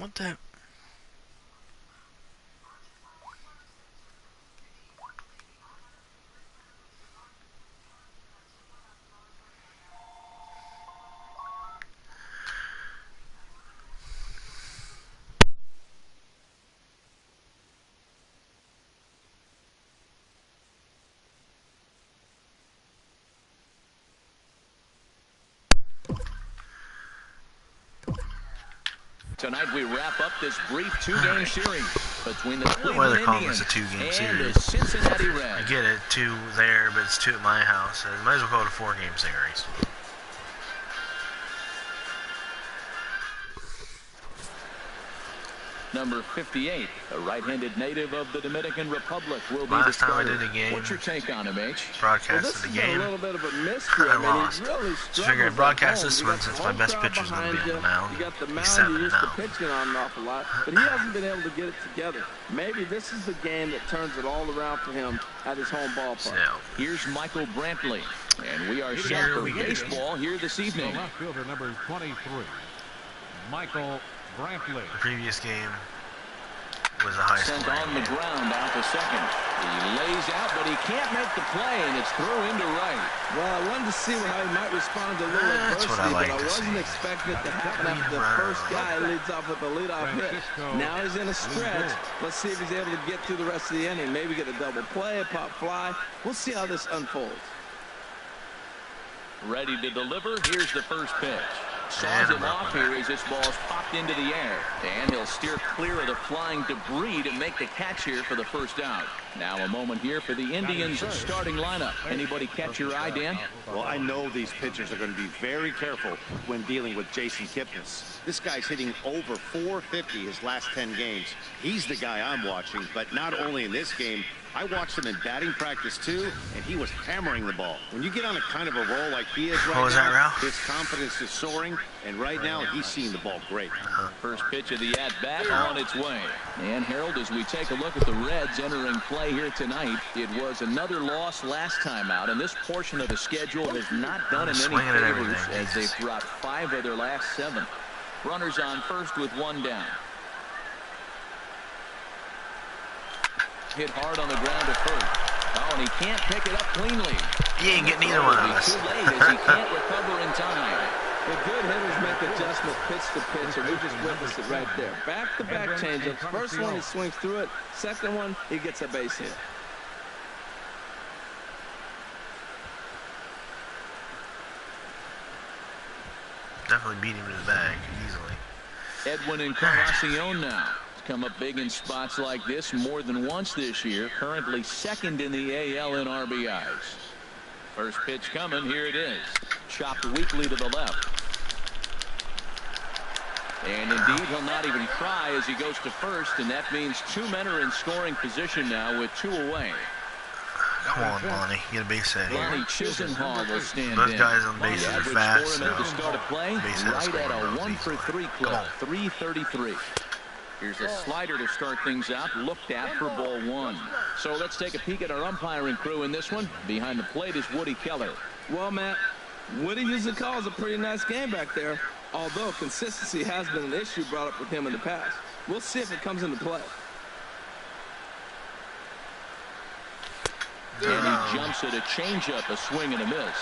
What the? Tonight we wrap up this brief two-game series between the Why they're Cleveland calling Indians this a two-game and series? the Cincinnati Reds. I get it, 2 there, but it's 2 at my house. So might as well call it a 4-game series. Number 58, a right-handed native of the Dominican Republic, will be the Last time I starter. did a game, What's your take on him, H? Broadcasted the game, a little bit of a mystery. I lost. Really So figured I'd broadcast this one since my best pitcher's going to be on the mound. You got the mound, He's 7 you used to now. pitching on an awful lot, but he hasn't been able to get it together. Maybe this is the game that turns it all around for him at his home ballpark. So, Here's Michael Brantley, and we are set for baseball here this evening. Left fielder number 23, Michael Brantley. the previous game was a high Sent score. on the ground out to second. He lays out, but he can't make the play, and it's through into right. Well, I wanted to see how he might respond to a little That's adversity, what I like but I to wasn't see. expecting it to happen after the first guy leads off with the leadoff hit. Now he's in a stretch. Let's see if he's able to get through the rest of the inning. Maybe get a double play, a pop fly. We'll see how this unfolds. Ready to deliver. Here's the first pitch. Saws him off here as this ball's popped into the air. And he'll steer clear of the flying debris to make the catch here for the first out. Now a moment here for the Indians' starting lineup. Anybody catch your eye, Dan? Well, I know these pitchers are going to be very careful when dealing with Jason Kipnis. This guy's hitting over 450 his last 10 games. He's the guy I'm watching, but not only in this game, I watched him in batting practice too, and he was hammering the ball. When you get on a kind of a roll like he is right What was that, now, Ralph? his confidence is soaring, and right now he's seeing the ball great. First pitch of the at-bat on its way. And Harold, as we take a look at the Reds entering play here tonight, it was another loss last time out, and this portion of the schedule has not done him any Swinging at favors everything. as they've dropped 5 of their last 7. Runners on first with 1 down. Hit hard on the ground at first. Oh, and he can't pick it up cleanly. He ain't getting either one of us. Too late as he can't recover in time. The good hitters make adjustments pitch to pitch, and we just witnessed it right there. Back-to-back changeups. First one, he swings through it. Second one, he gets a base hit. Definitely beat him to the bag easily. Edwin Encarnacion now. He's come up big in spots like this more than once this year. Currently second in the AL in RBIs. First pitch coming. Here it is. Chopped weakly to the left. And indeed, he'll not even try as he goes to first, and that means 2 men are in scoring position now with 2 away. Come on, Lonnie. Get a base hit here. Lonnie Chisenhall will stand Both in. guys on bases The are average fast, for him at the so start of play, base hit right scoring at a runs 1-for-3 Come clip, on. 333. Here's a slider to start things out, looked at for ball 1. So let's take a peek at our umpiring crew in this one. Behind the plate is Woody Keller. Well, Matt, Woody usually calls a pretty nice game back there, although consistency has been an issue brought up with him in the past. We'll see if it comes into play. And he jumps at a changeup, a swing and a miss.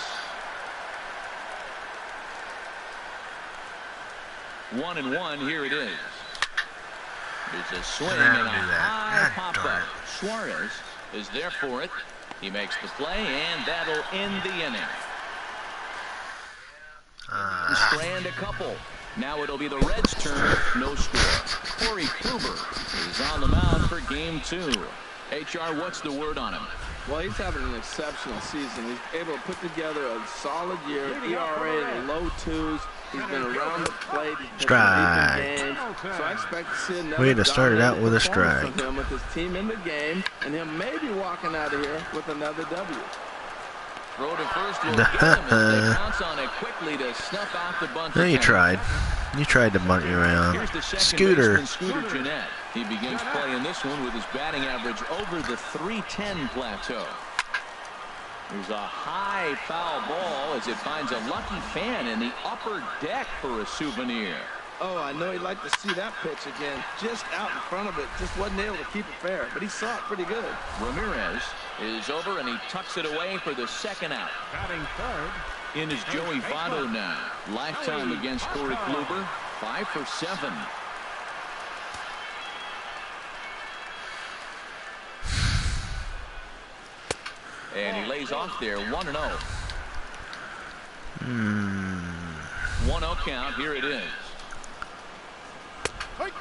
1-1, here it is. There's a swing and a high pop-up. Suarez is there for it. He makes the play, and that'll end the inning. Strand a couple. Now it'll be the Reds' turn. No score. Corey Kluber is on the mound for game 2. HR, what's the word on him? Well, he's having an exceptional season. He's able to put together a solid year. ERA in the low 2s. He's been around the plate. Strike. Games. So I expect to see another Way to start it out with a strike. from him with his team in the game, and him maybe walking out of here with another W. Throw to first will get him as they pounce on it quickly to snuff out the bunt. No, you tried. You tried to bunt you around. Here's the second Scooter. baseman, Scooter Jeanette. He begins playing this one with his batting average over the 310 plateau. There's a high foul ball as it finds a lucky fan in the upper deck for a souvenir. Oh, I know he'd like to see that pitch again. Just out in front of it. Just wasn't able to keep it fair, but he saw it pretty good. Ramirez is over, and he tucks it away for the second out. Batting third. In is Joey Votto now. Lifetime against Corey Kluber. 5 for 7. And he lays off there, 1-0. 1-0 count. Here it is.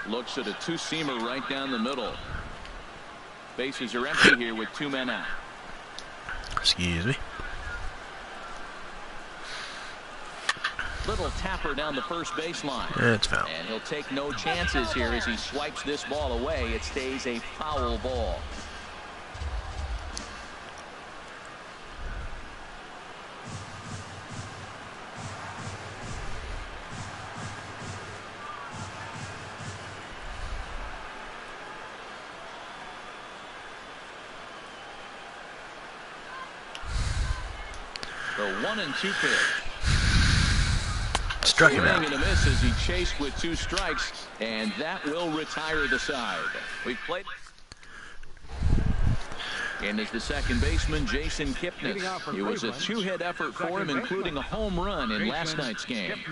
Looks at a two-seamer right down the middle. Bases are empty here with 2 men out. Excuse me. Little tapper down the first baseline. It's foul. And he'll take no chances here as he swipes this ball away. It stays a foul ball. The 1-2 pitch. Struck him out. And a miss as he chased with 2 strikes, and that will retire the side. We've played. And is the second baseman, Jason Kipnis. It was a 2-hit effort for him, including a home run in last night's game.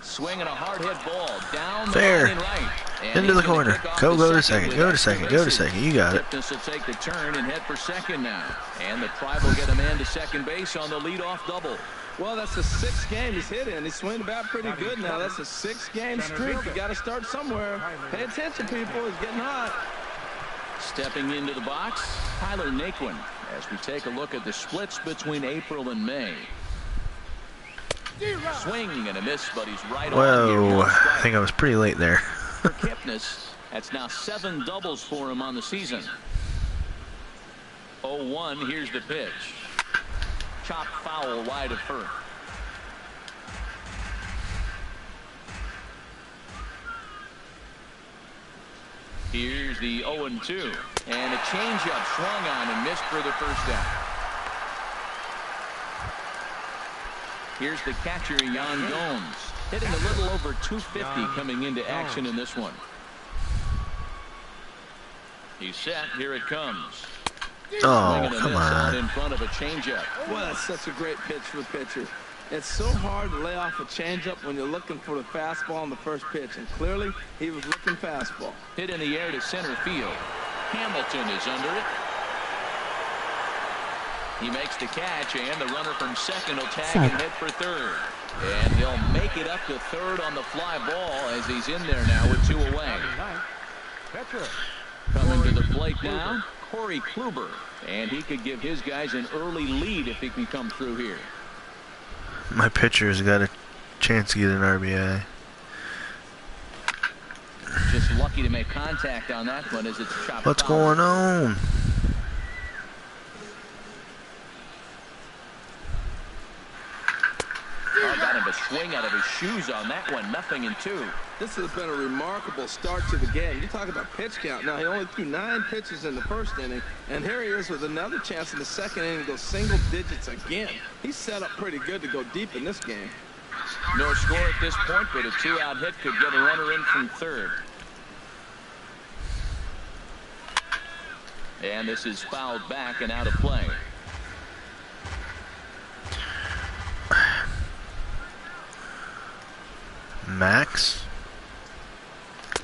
Swinging a hard hit ball down the line right. Into the corner. Go to second. Go to second. Go to second. You got it. Kipnis will take the turn and head for second now. And the Tribe will get a man to second base on the leadoff double. Well, that's the 6th game he's hit in. He's swinging the bat pretty good now. That's a 6-game streak. You got to start somewhere. Pay attention, people. He's getting hot. Stepping into the box, Tyler Naquin, as we take a look at the splits between April and May. Swing and a miss, but he's right on. Whoa, I think I was pretty late there. For Kipnis, that's now 7 doubles for him on the season. 0-1, here's the pitch. Chop foul wide of first. Here's the 0-2. And a changeup swung on and missed for the first out. Here's the catcher, Yan Gomes, hitting a little over 250 coming into action in this one. He's set. Here it comes. Oh, come out on. in front of a changeup. Well, that's such a great pitch for the pitcher. It's so hard to lay off a changeup when you're looking for the fastball on the first pitch, and clearly he was looking fastball. Hit in the air to center field. Hamilton is under it. He makes the catch, and the runner from second will tag and head for third. And he'll make it up to third on the fly ball as he's in there now with 2 away. Coming to the plate now, Corey Kluber. And he could give his guys an early lead if he can come through here. My pitcher's got a chance to get an RBI. Just lucky to make contact on that one as it's chopped. What's going on? Oh, got him to swing out of his shoes on that one. 0-2. This has been a remarkable start to the game. You talk about pitch count. Now, he only threw 9 pitches in the first inning, and here he is with another chance in the second inning to go single digits again. He's set up pretty good to go deep in this game. No score at this point, but a 2-out hit could get a runner in from third. And this is fouled back and out of play. Max?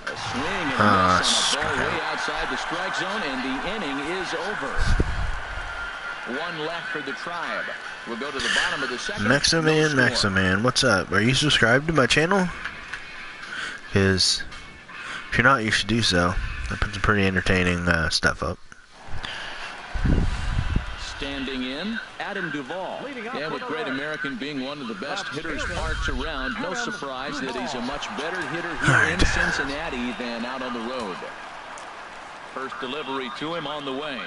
A swing and a miss on a ball way outside the strike zone, and the inning is over. 1 left for the Tribe. We'll go to the bottom of the second. Maximan, what's up? Are you subscribed to my channel? Because if you're not, you should do so. I put some pretty entertaining stuff up. Standing in, Adam Duvall. And with Great American being one of the best hitters parks around, no surprise that he's a much better hitter here in Cincinnati than out on the road. First delivery to him on the way.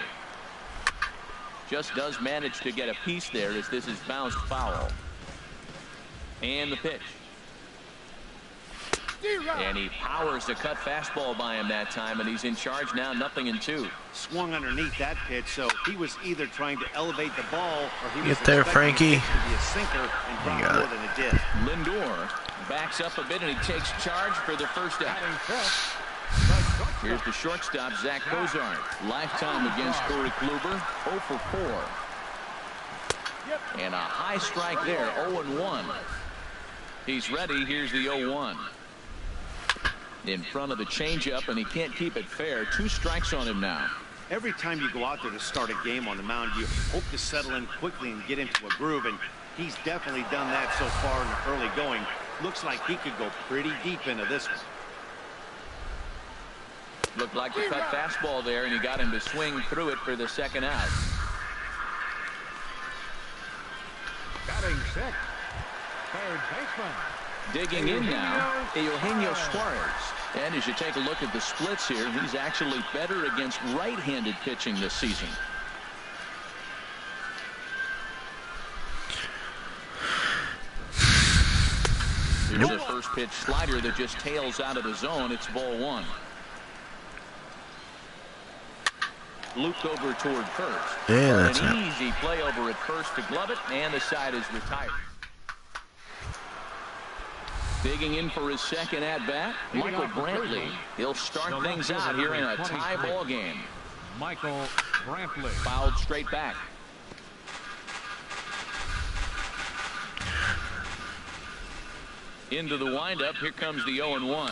Just does manage to get a piece there as this is bounced foul. And the pitch. And he powers the cut fastball by him that time, and he's in charge now, 0-2. Swung underneath that pitch, so he was either trying to elevate the ball or he was Get there, expecting Frankie. it to be a sinker and drop more than it did. Lindor backs up a bit, and he takes charge for the first out. Here's the shortstop, Zach Cozart. Lifetime against Corey Kluber, 0 for 4. And a high strike there, 0-1. He's ready. Here's the 0-1. In front of the changeup, and he can't keep it fair. 2 strikes on him now. Every time you go out there to start a game on the mound, you hope to settle in quickly and get into a groove, and he's definitely done that so far in the early going. Looks like he could go pretty deep into this one. Looked like the cut fastball there, and he got him to swing through it for the second out. Batting 6th, third baseman. Digging in now, Eugenio Suarez. And as you take a look at the splits here, he's actually better against right-handed pitching this season. Here's a first pitch slider that just tails out of the zone. It's ball 1. Looped over toward first. Yeah, that's an it. easy play over at first to glove it, and the side is retired. Digging in for his second at-bat, Michael Brantley. He'll start things out here in a tie ball game. Michael Brantley. Fouled straight back. Into the windup. Here comes the 0-1.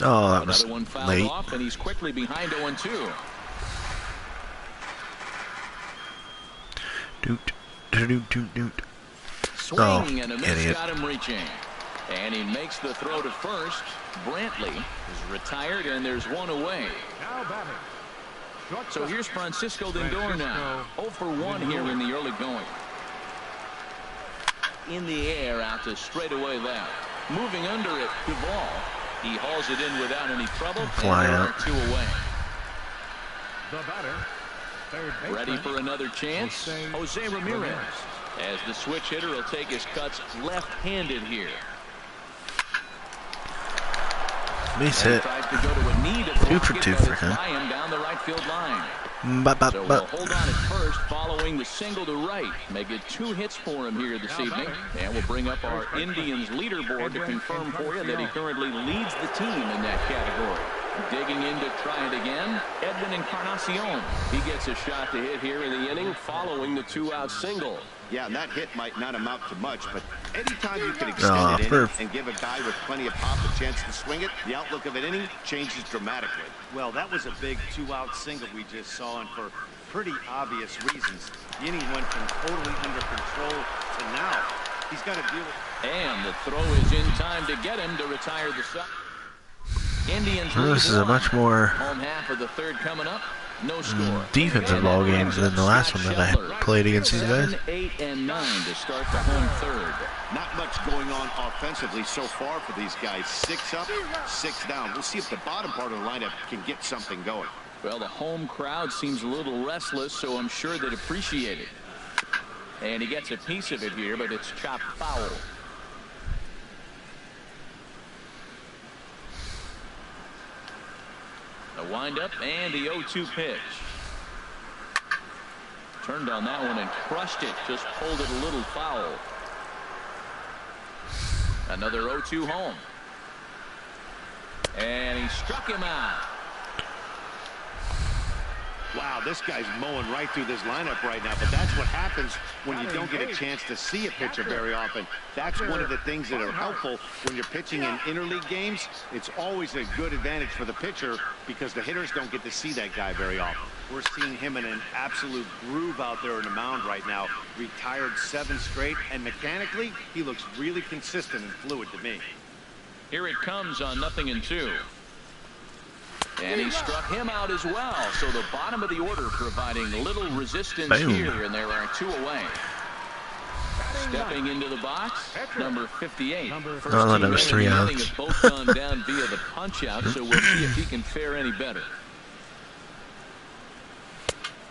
Oh, that was Another one fouled late. off, and he's quickly behind 0-2. Doot, doot, doot, doot. Swing and a miss, idiot. got him reaching. And he makes the throw to first. Brantley is retired, and there's one away. Now batting. So here's Francisco Lindor now. 0 for 1 here in the early going. In the air out to straightaway left. Moving under it, Duvall. He hauls it in without any trouble. Fly and there out. are 2 away. The batter, third baseman. Ready for another chance. Jose Ramirez. As the switch hitter will take his cuts left-handed here. Base hit. Tries to go to a knee to 2 for 2 for him. fly him down the right field line. So we'll But hold on at first following the single to right. Make it 2 hits for him here this evening. And we'll bring up our Indians leaderboard to confirm for you that he currently leads the team in that category. Digging in to try it again, Edwin Encarnacion. He gets a shot to hit here in the inning following the 2-out single. Yeah, and that hit might not amount to much, but anytime you can extend it in and give a guy with plenty of pop a chance to swing it, the outlook of an inning changes dramatically. Well, that was a big 2-out single we just saw, and for pretty obvious reasons. The inning went from totally under control to now. He's got to deal with. And the throw is in time to get him to retire the side. Indians this is a much more home half of the third coming up. No score. defensive ball games than the last one that I played against these guys. 7, 8, and 9 to start the home third. Not much going on offensively so far for these guys. 6 up, 6 down. We'll see if the bottom part of the lineup can get something going. Well, the home crowd seems a little restless, so I'm sure they'd appreciate it. And he gets a piece of it here, but it's chopped foul. A windup and the 0-2 pitch. Turned on that one and crushed it. Just pulled it a little foul. Another 0-2 home. And he struck him out. Wow, this guy's mowing right through this lineup right now, but that's what happens when you don't get a chance to see a pitcher very often. That's one of the things that are helpful when you're pitching in interleague games. It's always a good advantage for the pitcher because the hitters don't get to see that guy very often. We're seeing him in an absolute groove out there on the mound right now. Retired 7 straight, and mechanically, he looks really consistent and fluid to me. Here it comes on 0-2. And he struck him out as well. So the bottom of the order providing little resistance here, and there are 2 away. Stepping into the box, number 58. First that was 3 outs. Have both gone down via the punch out, so we'll see if he can fare any better.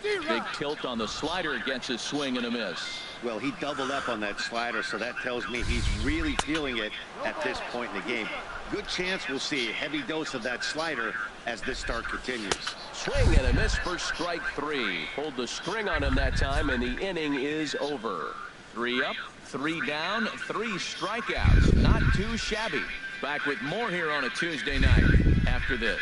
Big tilt on the slider, gets his swing and a miss. Well, he doubled up on that slider, so that tells me he's really feeling it at this point in the game. Good chance we'll see a heavy dose of that slider as this start continues. Swing and a miss for strike 3. Pulled the string on him that time, and the inning is over. 3 up, 3 down, 3 strikeouts. Not too shabby. Back with more here on a Tuesday night after this.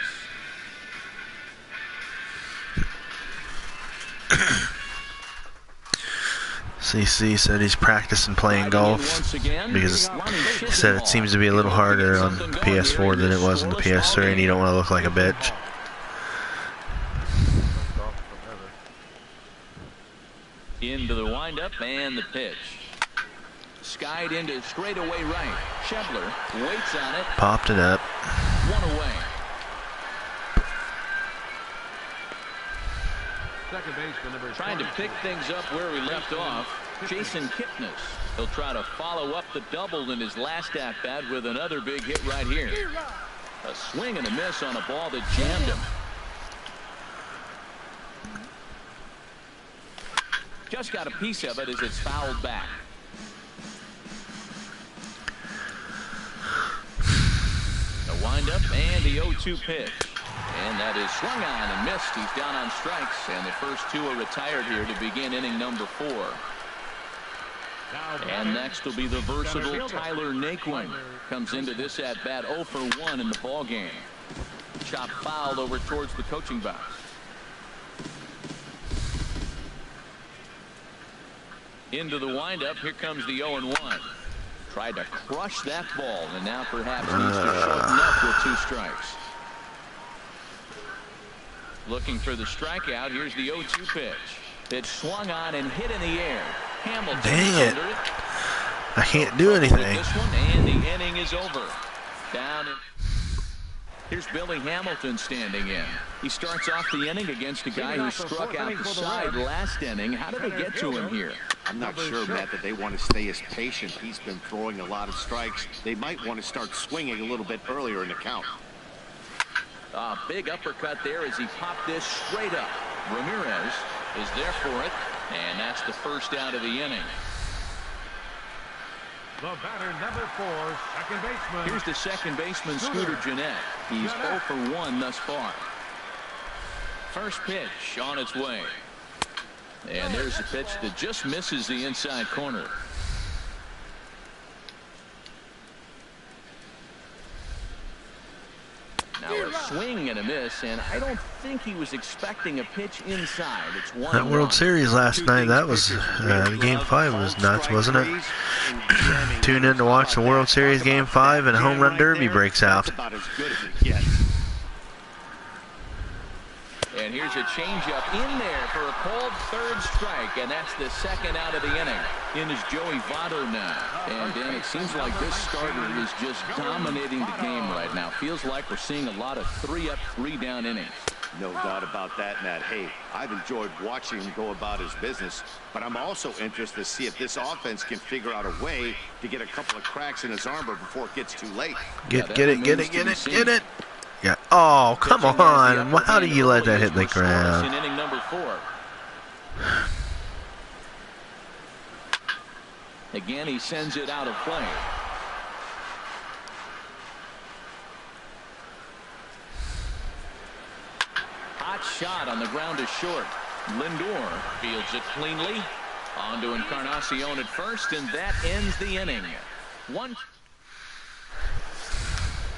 CC said he's practicing playing golf because he said it seems to be a little harder on PS4 than it was on the PS3, and you don't want to look like a bitch. Into the windup and the pitch. Skied into straightaway right. Schebler waits on it. Popped it up. 1 away. Second baseman number Trying to pick things up where we left off. Jason Kipnis. He'll try to follow up the double in his last at-bat with another big hit right here. A swing and a miss on a ball that jammed him. Just got a piece of it as it's fouled back. The windup and the 0-2 pitch. And that is swung on and missed. He's down on strikes, and the first 2 are retired here to begin inning number 4. And next will be the versatile Tyler Naquin. Comes into this at bat 0 for 1 in the ball game. Chop fouled over towards the coaching box. Into the windup. Here comes the 0-1. Tried to crush that ball, and now perhaps needs to shorten up with 2 strikes. Looking for the strikeout. Here's the 0-2 pitch. Pitch swung on and hit in the air. Hamilton. Dang it. I can't do anything. This one, and the inning is over. Down. Here's Billy Hamilton standing in. He starts off the inning against a guy who struck out the side last inning. How did they get to him here? I'm not sure, Matt, that they want to stay as patient. He's been throwing a lot of strikes. They might want to start swinging a little bit earlier in the count. A big uppercut there as he popped this straight up. Ramirez is there for it, and that's the first out of the inning. the batter, number 4, second baseman. Here's the second baseman, Scooter Gennett. He's 0 for 1 thus far. First pitch on its way. And there's a pitch that just misses the inside corner. Now a swing and a miss, and I don't think he was expecting a pitch inside. It's 1-1. That World Series last night, that was Game 5 was nuts, wasn't it? Tune in to watch the World Series Game 5, and a home run derby breaks out. And here's a changeup in there for a called third strike, and that's the second out of the inning. In is Joey Votto now. And Dan, it seems like this starter is just dominating the game right now. Feels like we're seeing a lot of 3-up, 3-down innings. No doubt about that, Matt. Hey, I've enjoyed watching him go about his business, but I'm also interested to see if this offense can figure out a way to get a couple of cracks in his armor before it gets too late. Get it. Yeah. Oh, come on. How do you let that hit the ground? In inning number 4. Again, he sends it out of play. Hot shot on the ground is short. Lindor fields it cleanly. On to Encarnacion at first, and that ends the inning.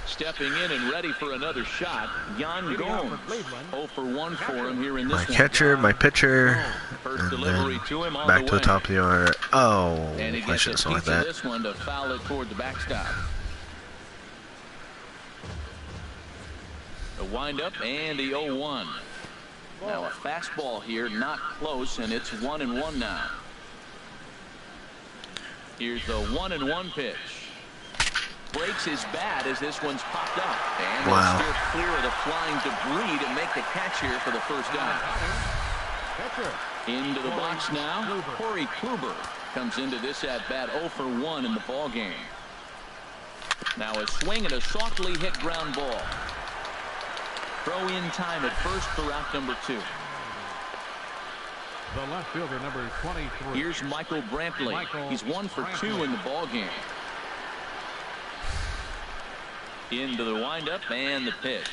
Stepping in and ready for another shot, Yan Gomes. 0 for 1 for him here in this one. My catcher, my pitcher, First and delivery then to him on back the to the way. top of the order. Oh, And he I gets should a have like piece of that. this one to foul it toward the backstop. The windup and the 0-1. Now a fastball here, not close, and it's 1-1 now. Here's the 1-1 pitch. Breaks his bat as this one's popped up. And Wow. they'll steer clear of the flying debris to make the catch here for the first down. Into the box now. Corey Kluber comes into this at bat 0 for 1 in the ball game. Now a swing and a softly hit ground ball. Throw in time at first for out number 2. The left fielder, number 23. Here's Michael Brantley. He's 1 for 2 in the ball game. Into the windup and the pitch.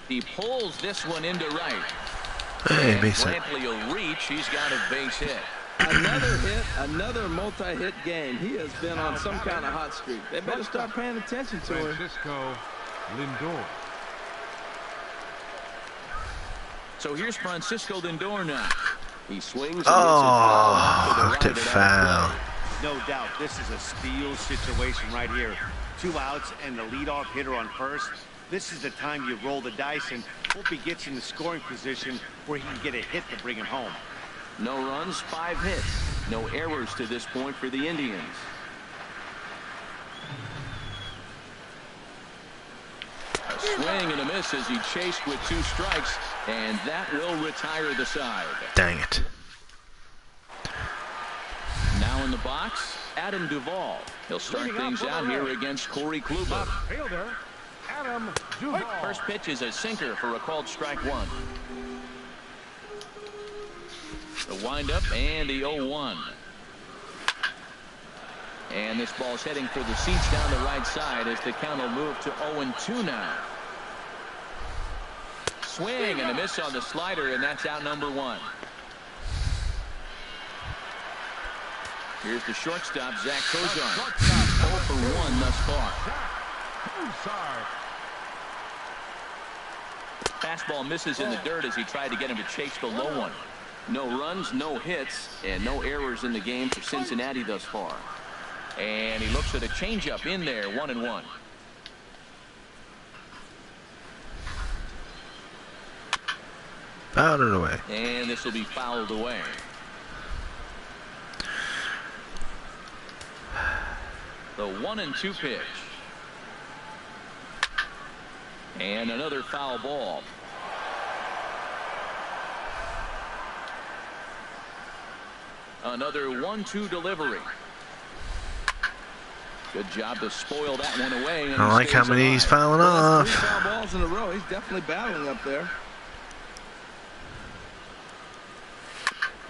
He pulls this one into right. Hey, And base hit. Brantley will reach. He's got a base hit. Another hit, another multi-hit game. He has been on some kind of hot streak. They better start paying attention to him. Francisco Lindor. So here's Francisco Lindor now. He swings. Oh, and hooked it foul. No doubt, this is a steal situation right here. 2 outs and the leadoff hitter on first. This is the time you roll the dice and hope he gets in the scoring position where he can get a hit to bring him home. No runs, 5 hits. No errors to this point for the Indians. A swing and a miss as he chased with 2 strikes, and that will retire the side. Dang it. Now in the box, Adam Duvall. He'll start things out here against Corey Kluber. Left fielder, Adam Duvall. First pitch is a sinker for a called strike 1. The windup and the 0-1. And this ball's heading for the seats down the right side as the count will move to 0-2 now. Swing and a miss on the slider, and that's out number 1. Here's the shortstop, Zach Kozar. 0 for 1 thus far. Fastball misses in the dirt as he tried to get him to chase the low one. No runs, no hits, and no errors in the game for Cincinnati thus far. And he looks at a changeup in there, 1-1. Fouled it away. And this will be fouled away. The 1-2 pitch. And another foul ball. Another 1-2 delivery. Good job to spoil that one away. I don't like how many he's fouling off. 3 foul balls in a row. He's definitely battling up there.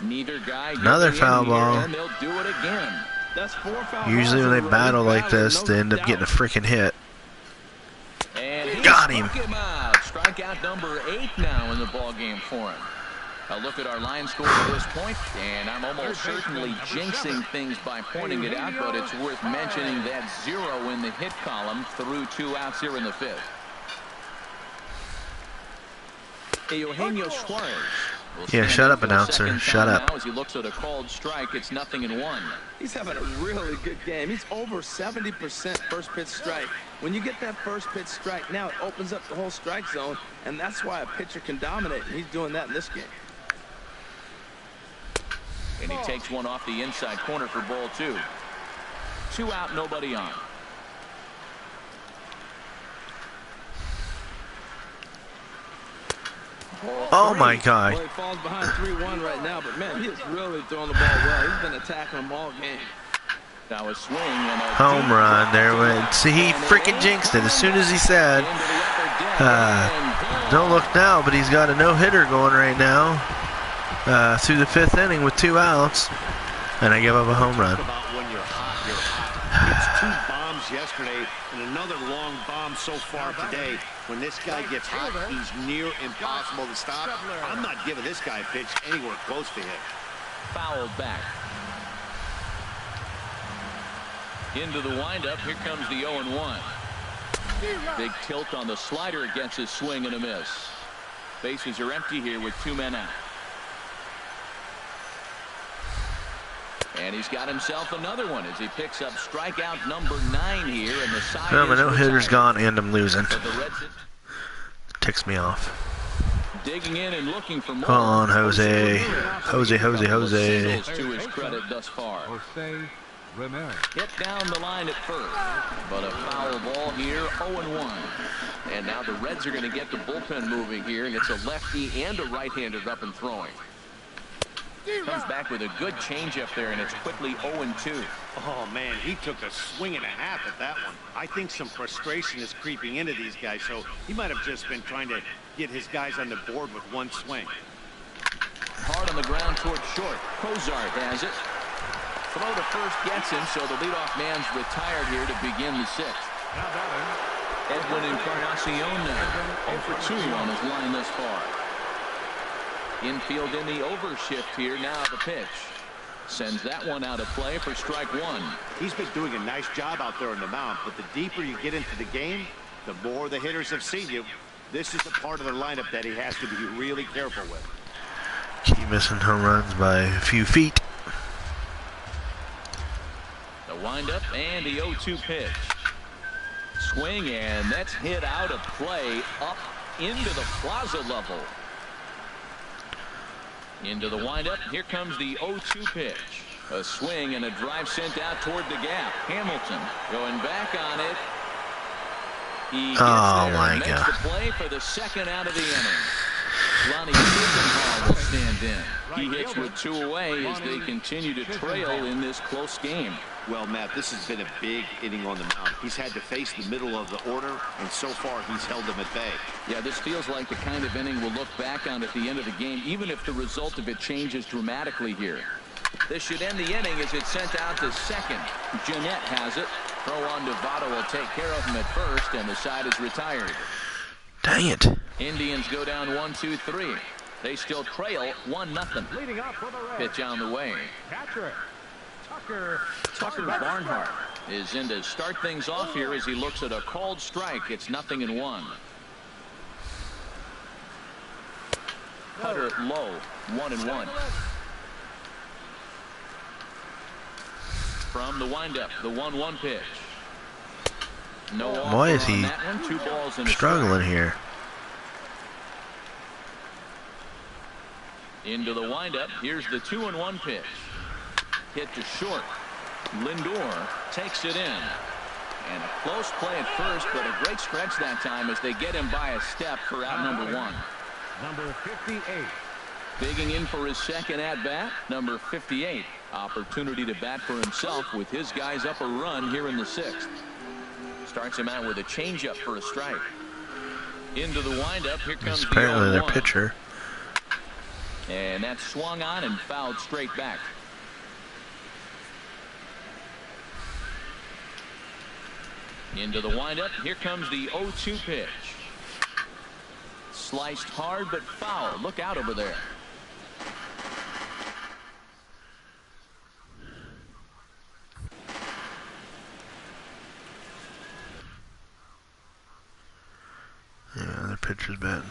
Neither guy. Another foul ball. And they'll do it again. That's 4 foul Usually balls when in they a row. battle He's like this, battling, they end up no getting a doubt. freaking hit. And he Got him. struck him out. Strikeout number 8 now in the ball game for him. A look at our line score to this point, and I'm almost certainly jinxing things by pointing it out, but it's worth mentioning that 0 in the hit column through 2 outs here in the 5th. Eugenio Suarez. will Yeah, stand shut in up, for the announcer. second Shut time up. now as he looks at a called strike. It's 0-1. He's having a really good game. He's over 70% first pitch strike. When you get that first pitch strike, now it opens up the whole strike zone, and that's why a pitcher can dominate, and he's doing that in this game. And he takes one off the inside corner for ball 2. 2 out, nobody on. Oh my God. Well, he falls behind 3-1 right now, but man, he is really throwing the ball well. He's been attacking them all game. Now a swing and a Home run. There went. See, he freaking jinxed it as soon as he said, don't look now, but he's got a no-hitter going right now through the 5th inning with 2 outs. And I give up a home run. Talk about when you're hot, you're hot. It's 2 bombs yesterday and another long bomb so far today. When this guy gets hot, he's near impossible to stop. I'm not giving this guy a pitch anywhere close to him. Fouled back. Into the windup. Here comes the 0-1. Big tilt on the slider against his swing and a miss. Bases are empty here with 2 men out. And he's got himself another one as he picks up strikeout number 9 here, and the side Well, my is no-hitter's retired. gone and I'm losing. But the Reds Ticks me off. digging in and looking for more. Come on, Jose. Jose. Singles to his credit thus far. Jose Ramirez. Hit down the line at first, but a foul ball here, 0-1. And now the Reds are going to get the bullpen moving here, and it's a lefty and a right-hander up and throwing. Comes back with a good changeup there, and it's quickly 0-2. Oh, man, he took a swing and a half at that one. I think some frustration is creeping into these guys, so he might have just been trying to get his guys on the board with 1 swing. Hard on the ground toward short. Cozart has it. Throw to first gets him, so the leadoff man's retired here to begin the sixth. Edwin Encarnacion now 0 for 2 on his line thus far. Infield in the overshift here. Now the pitch. Sends that one out of play for strike one. He's been doing a nice job out there on the mound, but the deeper you get into the game, the more the hitters have seen you. This is the part of the lineup that he has to be really careful with. Keep missing home runs by a few feet. The windup and the 0-2 pitch. Swing, and that's hit out of play up into the plaza level. Into the windup. Here comes the 0-2 pitch. A swing and a drive sent out toward the gap. Hamilton going back on it. He gets there and makes the play for the second out of the inning. Lonnie Gildenhall will stand in. He hits with 2 away as they continue to trail in this close game. Well, Matt, this has been a big inning on the mound. He's had to face the middle of the order, and so far he's held them at bay. Yeah, this feels like the kind of inning we'll look back on at the end of the game, even if the result of it changes dramatically here. This should end the inning as it's sent out to second. Jeanette has it. Throw on Devado will take care of him at first, and the side is retired. Dang it. Indians go down 1-2-3. They still trail 1-0. Leading up for the Reds. Pitch on the way. Catcher Tucker Barnhart is in to start things off here as he looks at a called strike. It's 0-1. Cutter low, 1-1. From the windup, the 1-1 pitch. No offer Why is he on that one. 2 balls and a struggling strike. here? Into the windup. Here's the 2-1 pitch. Hit to short. Lindor takes it in. And a close play at first, but a great stretch that time as they get him by a step for out number 1. number 58. Digging in for his second at-bat, number 58. Opportunity to bat for himself with his guys up a run here in the 6th. Starts him out with a changeup for a strike. Into the windup. Here comes It's apparently the their 0-1. pitcher. And that's swung on and fouled straight back. Into the windup. Here comes the 0-2 pitch. Sliced hard but foul. Look out over there. Yeah, their pitcher's batting.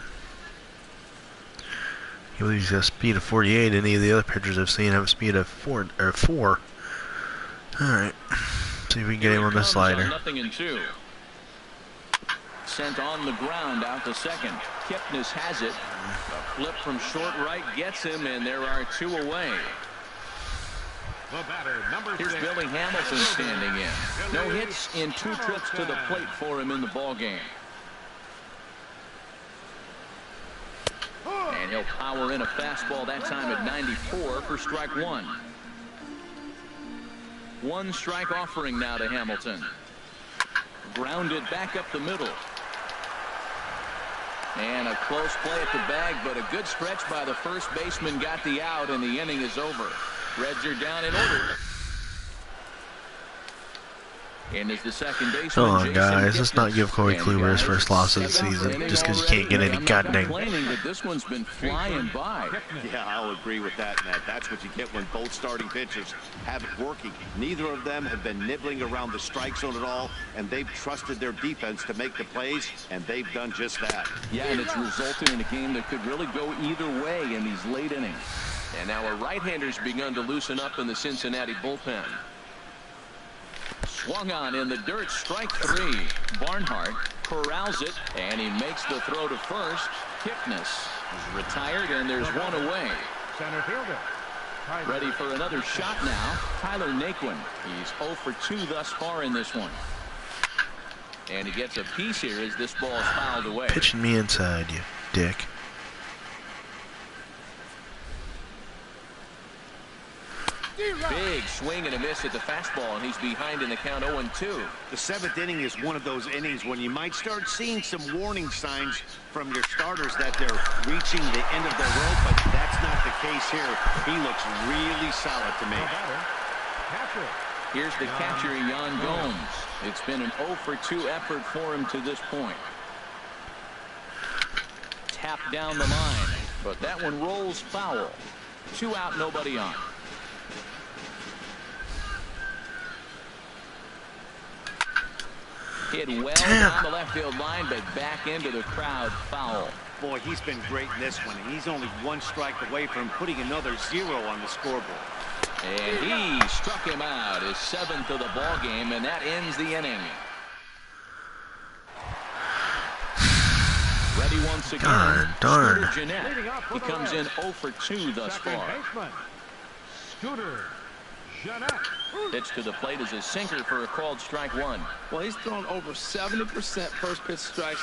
He believes he's got a speed of 48. Any of the other pitchers I've seen have a speed of 4. Alright. See if we can get him on the slider. 0-2. Sent on the ground out to second. Kipnis has it. A flip from short right gets him, and there are 2 away. The batter, number Here's 6. Billy Hamilton standing in. No hits in 2 trips to the plate for him in the ballgame. And he'll power in a fastball that time at 94 for strike 1. 1 strike offering now to Hamilton. Grounded back up the middle. And a close play at the bag, but a good stretch by the first baseman got the out, and the inning is over. Reds are down in order. And as the second baseman, Come on, Jason guys. Let's not Kipnis. give Corey And Kluber his guys, first loss of the 7th season inning just because you can't get already. any I'm not goddamn. complaining, but this one's been flying by. Yeah, I'll agree with that, Matt. That's what you get when both starting pitchers have it working. Neither of them have been nibbling around the strike zone at all, and they've trusted their defense to make the plays, and they've done just that. Yeah, and it's resulted in a game that could really go either way in these late innings. And now a right-hander's begun to loosen up in the Cincinnati bullpen. Swung on in the dirt, strike 3. Barnhart corrals it, and he makes the throw to first. Kipnis is retired, and there's 1 away. Center fielder. Ready for another shot now. Tyler Naquin. He's 0 for 2 thus far in this one. And he gets a piece here as this ball is fouled away. Pitching me inside, you dick. Big swing and a miss at the fastball, and he's behind in the count 0-2. The 7th inning is one of those innings when you might start seeing some warning signs from your starters that they're reaching the end of their rope, but that's that's not the case here. He looks really solid to me. Here's the catcher, Yan Gomes. It's been an 0 for 2 effort for him to this point. Tap down the line, but that one rolls foul. 2 out, nobody on. Hit well down the left field line, but back into the crowd, foul. Boy, he's been great in this one, and he's only 1 strike away from putting another 0 on the scoreboard. And he struck him out, his 7th of the ball game, and that ends the inning. Ready once again. Darn. Scooter Gennett. He comes in 0 for 2 thus far. Scooter Gennett. Pitch to the plate is a sinker for a called strike 1. Well, he's thrown over 70% first pitch strikes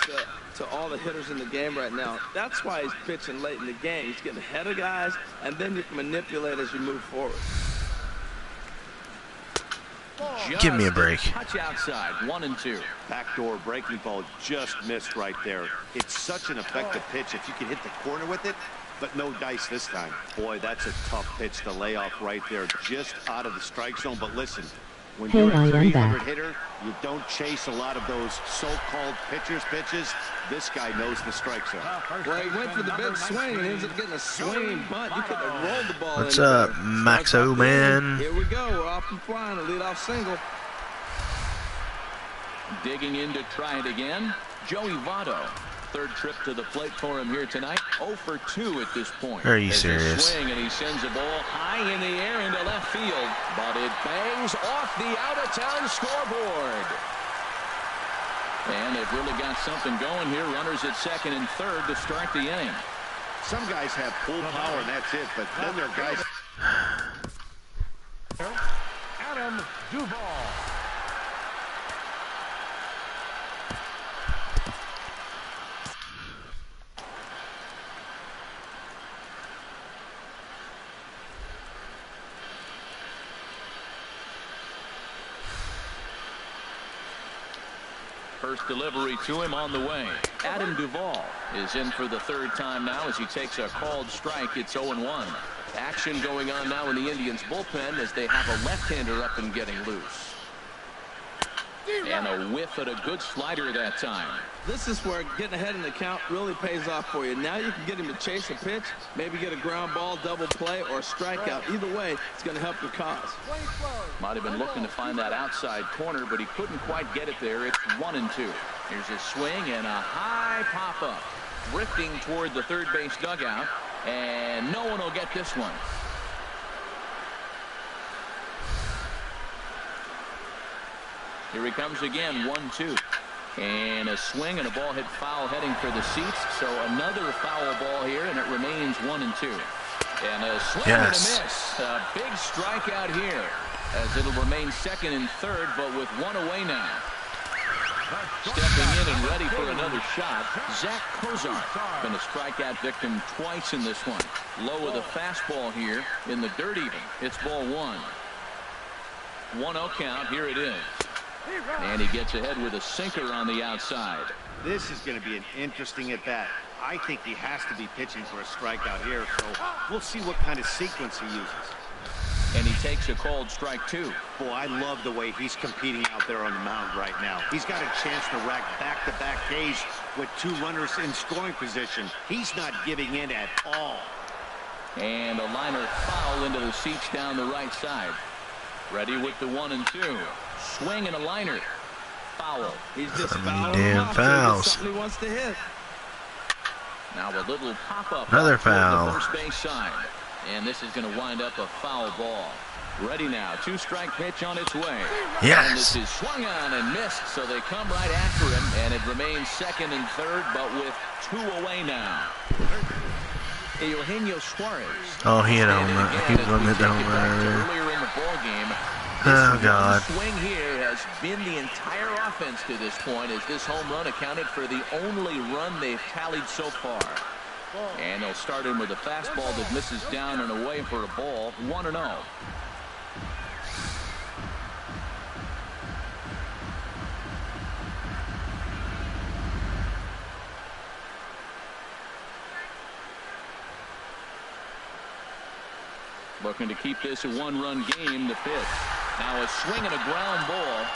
to all the hitters in the game right now. That's why he's pitching late in the game. He's getting ahead of guys, and then you can manipulate as you move forward. Give me a break. Touch outside, 1-2. Backdoor breaking ball just missed right there. It's such an effective pitch if you can hit the corner with it, but no dice this time. Boy, that's a tough pitch to lay off right there, just out of the strike zone. But listen, when you're a 300 hitter, you don't chase a lot of those so-called pitchers' pitches. This guy knows the strike zone. Well, he went for the big swing and ends up getting a swinging bunt. You could have rolled the ball. What's up, Maxo man? Here we go. We're off and flying. A leadoff single. Digging in to try it again, Joey Votto. 3rd trip to the plate for him here tonight. 0 for 2 at this point. Are you There's serious? A swing, and he sends a ball high in the air into left field, but it bangs off the out-of-town scoreboard. And they've really got something going here. Runners at 2nd and 3rd to start the inning. Some guys have full power, and that's it. But then there are guys. Adam Duvall. First delivery to him on the way. Adam Duvall is in for the 3rd time now as he takes a called strike. It's 0-1. Action going on now in the Indians bullpen as they have a left-hander up and getting loose. And a whiff at a good slider that time. This is where getting ahead in the count really pays off for you. Now you can get him to chase a pitch, maybe get a ground ball, double play, or a strikeout. Either way, it's going to help your cause. Might have been looking to find that outside corner, but he couldn't quite get it there. It's 1-2. Here's a swing and a high pop-up. Drifting toward the 3rd base dugout, and no one will get this one. Here he comes again, 1-2. And a swing and a ball hit foul heading for the seats. So another foul ball here, and it remains 1-2. And a swing and a miss. A big strikeout here as it'll remain 2nd and 3rd, but with 1 away now. Stepping in and ready for another shot, Zach Kozar. Been a strikeout victim twice in this one. Low of the fastball here in the dirt even. It's ball 1. 1-0 count. Here it is. And he gets ahead with a sinker on the outside. This is going to be an interesting at-bat. I think he has to be pitching for a strikeout here, so we'll see what kind of sequence he uses. And he takes a called strike 2. Boy, I love the way he's competing out there on the mound right now. He's got a chance to rack back-to-back Ks with 2 runners in scoring position. He's not giving in at all. And a liner foul into the seats down the right side. Ready with the 1-2. Swing and a liner. Foul. He's just fouling damn fouls. Something he wants to hit. Now a little pop-up. Another toward foul. The first base side. And this is going to wind up a foul ball. Ready now. 2-strike pitch on its way. Yes. And this is swung on and missed, so they come right after him, and it remains 2nd and 3rd, but with 2 away now. Eugenio Suarez. Oh, he hit home run. He was going to hit the home run earlier. Earlier in the ball game. Oh, God. This swing here has been the entire offense to this point, as this home run accounted for the only run they've tallied so far. And they'll start him with a fastball that misses down and away for a ball. 1-0. Looking to keep this a one-run game. The pitch. Now a swing and a ground ball.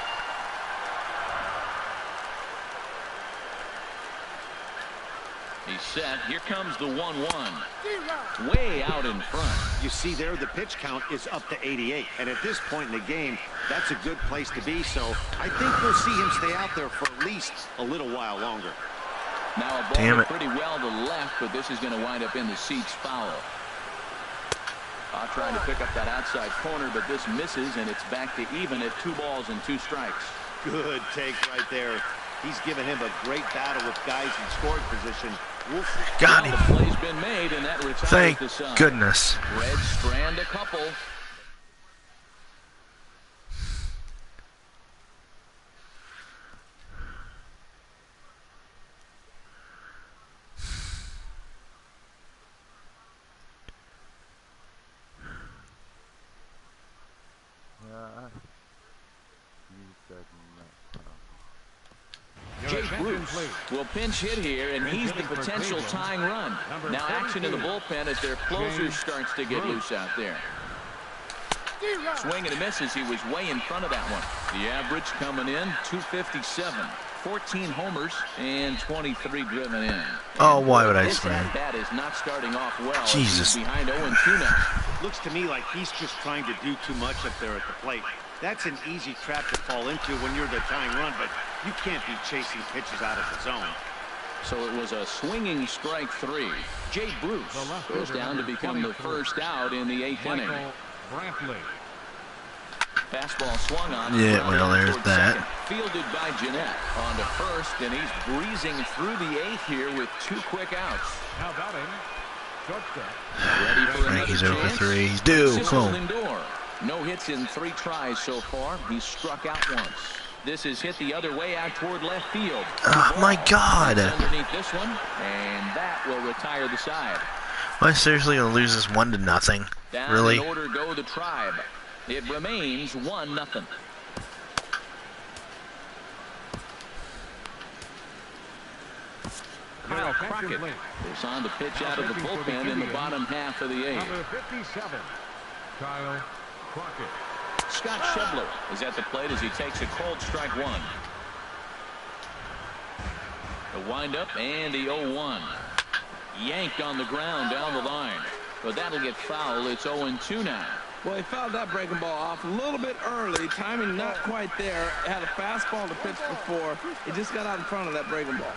He's set. Here comes the 1-1. Way out in front. You see there, the pitch count is up to 88. And at this point in the game, that's a good place to be. So I think we'll see him stay out there for at least a little while longer. Now a ball pretty well to the left, but this is going to wind up in the seats foul. Trying to pick up that outside corner, but this misses, and it's back to even at 2 balls and 2 strikes. Good take right there. He's given him a great battle with guys in scoring position. Got him. The play's been made, and that retires Thank the side. goodness. Reds strand a couple. Jay Bruce will pinch hit here, and he's the potential tying run. Now action in the bullpen as their closer starts to get loose out there. Swing and a misses. He was way in front of that one. The average coming in 257. 14 homers and 23 driven in. Oh, why would I swing? That is not starting off well. Jesus. He's behind 0-2 now. Looks to me like he's just trying to do too much up there at the plate. That's an easy trap to fall into when you're the tying run, but you can't be chasing pitches out of the zone. So it was a swinging strike 3. Jay Bruce goes down to become the first out in the 8th inning. Fastball swung on. Yeah, well, there's that. Second. Fielded by Jeanette on to first, and he's breezing through the 8th here with 2 quick outs. Now batting, Ready for Frankie's another over chance. 3. He's due. Boom. No hits in 3 tries so far. He's struck out once. This is hit the other way out toward left field. Oh, my God. Underneath this one, and that will retire the side. Am I seriously going to lose this 1-0? Down Really? in order go the Tribe. It remains 1-0. Kyle Crockett is on the pitch out of the bullpen in the bottom half of the 8th. Number 57, Kyle Crockett. Scott Schebler is at the plate as he takes a cold strike 1. The windup and the 0-1. Yanked on the ground down the line. But that'll get foul. It's 0-2 now. Well, he fouled that breaking ball off a little bit early. Timing not quite there. Had a fastball to pitch before. He just got out in front of that breaking ball.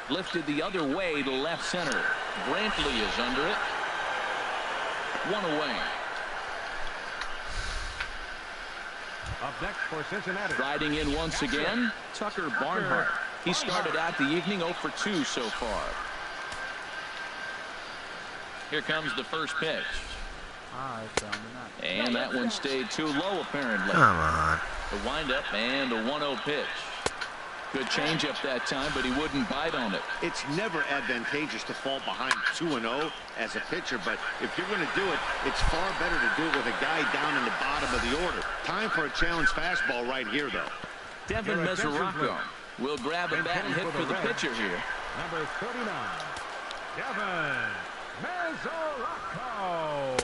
Lifted the other way to left center. Brantley is under it. 1 away. Up next for Cincinnati. Riding in once again, Tucker Barnhart. He started out the evening 0 for 2 so far. Here comes the first pitch. And that one stayed too low, apparently. Come on. The windup and a 1-0 pitch. Good changeup that time, but he wouldn't bite on it. It's never advantageous to fall behind 2-0 as a pitcher, but if you're going to do it, it's far better to do it with a guy down in the bottom of the order. Time for a challenge fastball right here, though. Devin Mesoraco will grab a bat and hit for the pitcher here. Number 39, Devin Mesoraco.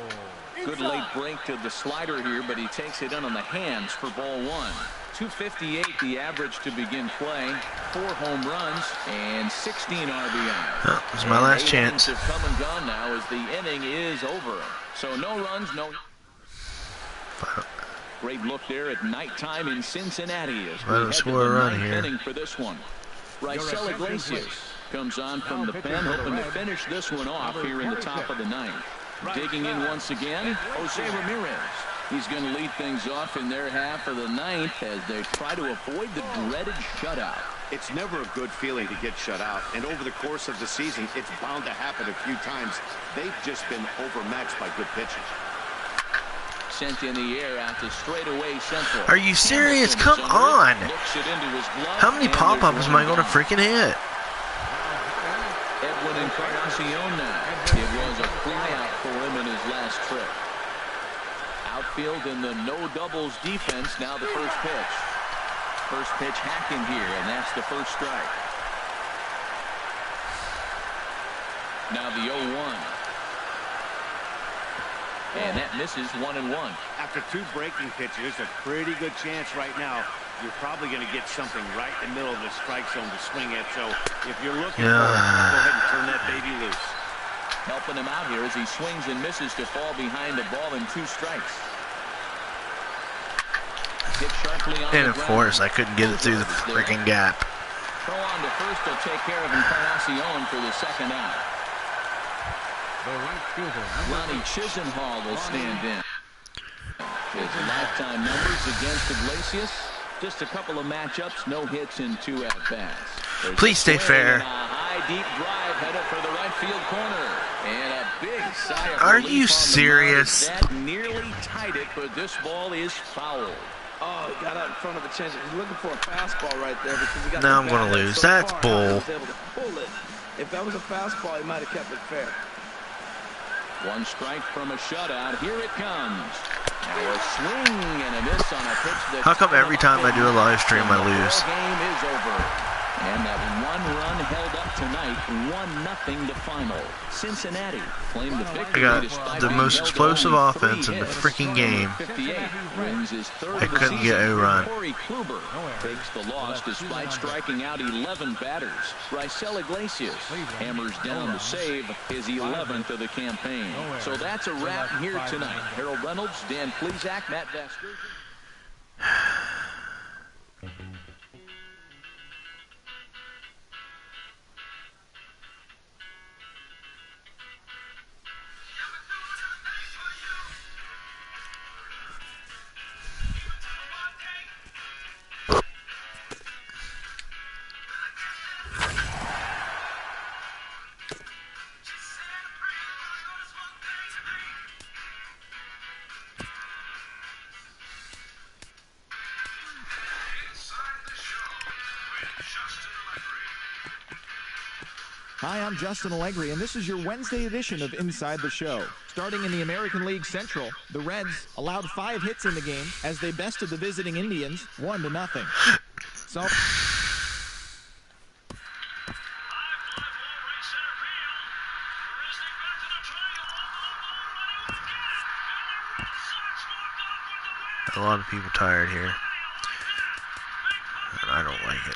Good late break to the slider here, but he takes it in on the hands for ball 1. 258 the average to begin play. 4 home runs and 16 RBI. Oh, this is my last chance. Have come and gone now as the inning is over. So no runs, no. Great look there at nighttime in Cincinnati as we head to the 9th inning for this one. Raisel Iglesias comes on from the pen, hoping to finish this one off here in the top of the 9th. Digging in once again, Jose Ramirez. He's going to lead things off in their half of the 9th as they try to avoid the dreaded shutout. It's never a good feeling to get shut out, and over the course of the season, it's bound to happen a few times. They've just been overmatched by good pitchers. Sent in the air out to straightaway central. Are you serious? Come on. Looks it into his glove, How many pop-ups am I going to freaking hit? Edwin Encarnacion now. It was a flyout for him in his last trip. Outfield in the no doubles defense. Now the first pitch. First pitch hacking here, and that's the first strike. Now the 0-1. And that misses 1-1. After 2 breaking pitches, there's a pretty good chance right now you're probably going to get something right in the middle of the strike zone to swing at. So if you're looking for it, go ahead and turn that baby loose. Helping him out here as he swings and misses to fall behind the ball in 2 strikes. Hit sharply on And of course, I couldn't get it through the freaking gap. Throw on to first will take care of Encarnacion for the second out. The right fielder, Ronnie Chisenhall will stand in. His lifetime numbers against Iglesias. Just a couple of matchups, no hits in 2 at-bats. Please stay fair. A high, deep drive headed for the right field corner. And a big sigh of Are relief you on the serious? mound. That nearly tied it, but this ball is fouled. Oh, he got out in front of the change. He's looking for a fastball right there because he got. Now I'm going to lose. That's bull. He was able to pull it. If that was a fastball, he might have kept it fair. 1 strike from a shutout. Here it comes. Now a swing and a miss on a pitch that. How come every time I do a live stream I lose? The game is over. And that 1 run held up tonight, 1-0 to final. Cincinnati claimed the victory. I got the most explosive offense in the freaking game. 58 wins his 3rd I of the couldn't season. get a run. Corey Kluber takes the loss despite striking out 11 batters. Raisel Iglesias hammers down the save, his 11th of the campaign. So that's a wrap here tonight. Harold Reynolds, Dan Plesac, Matt Vasgersian. Hi, I'm Justin Allegri, and this is your Wednesday edition of Inside the Show. Starting in the American League Central, the Reds allowed 5 hits in the game as they bested the visiting Indians 1-0. So A lot of people tired here, and I don't like it.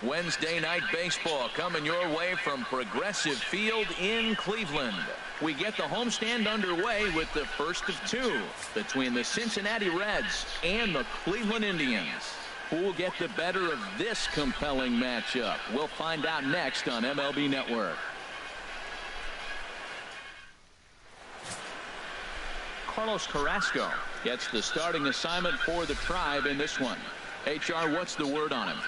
Wednesday night baseball coming your way from Progressive Field in Cleveland. We get the homestand underway with the first of 2 between the Cincinnati Reds and the Cleveland Indians. Who will get the better of this compelling matchup? We'll find out next on MLB Network. Carlos Carrasco gets the starting assignment for the Tribe in this one. HR, what's the word on him?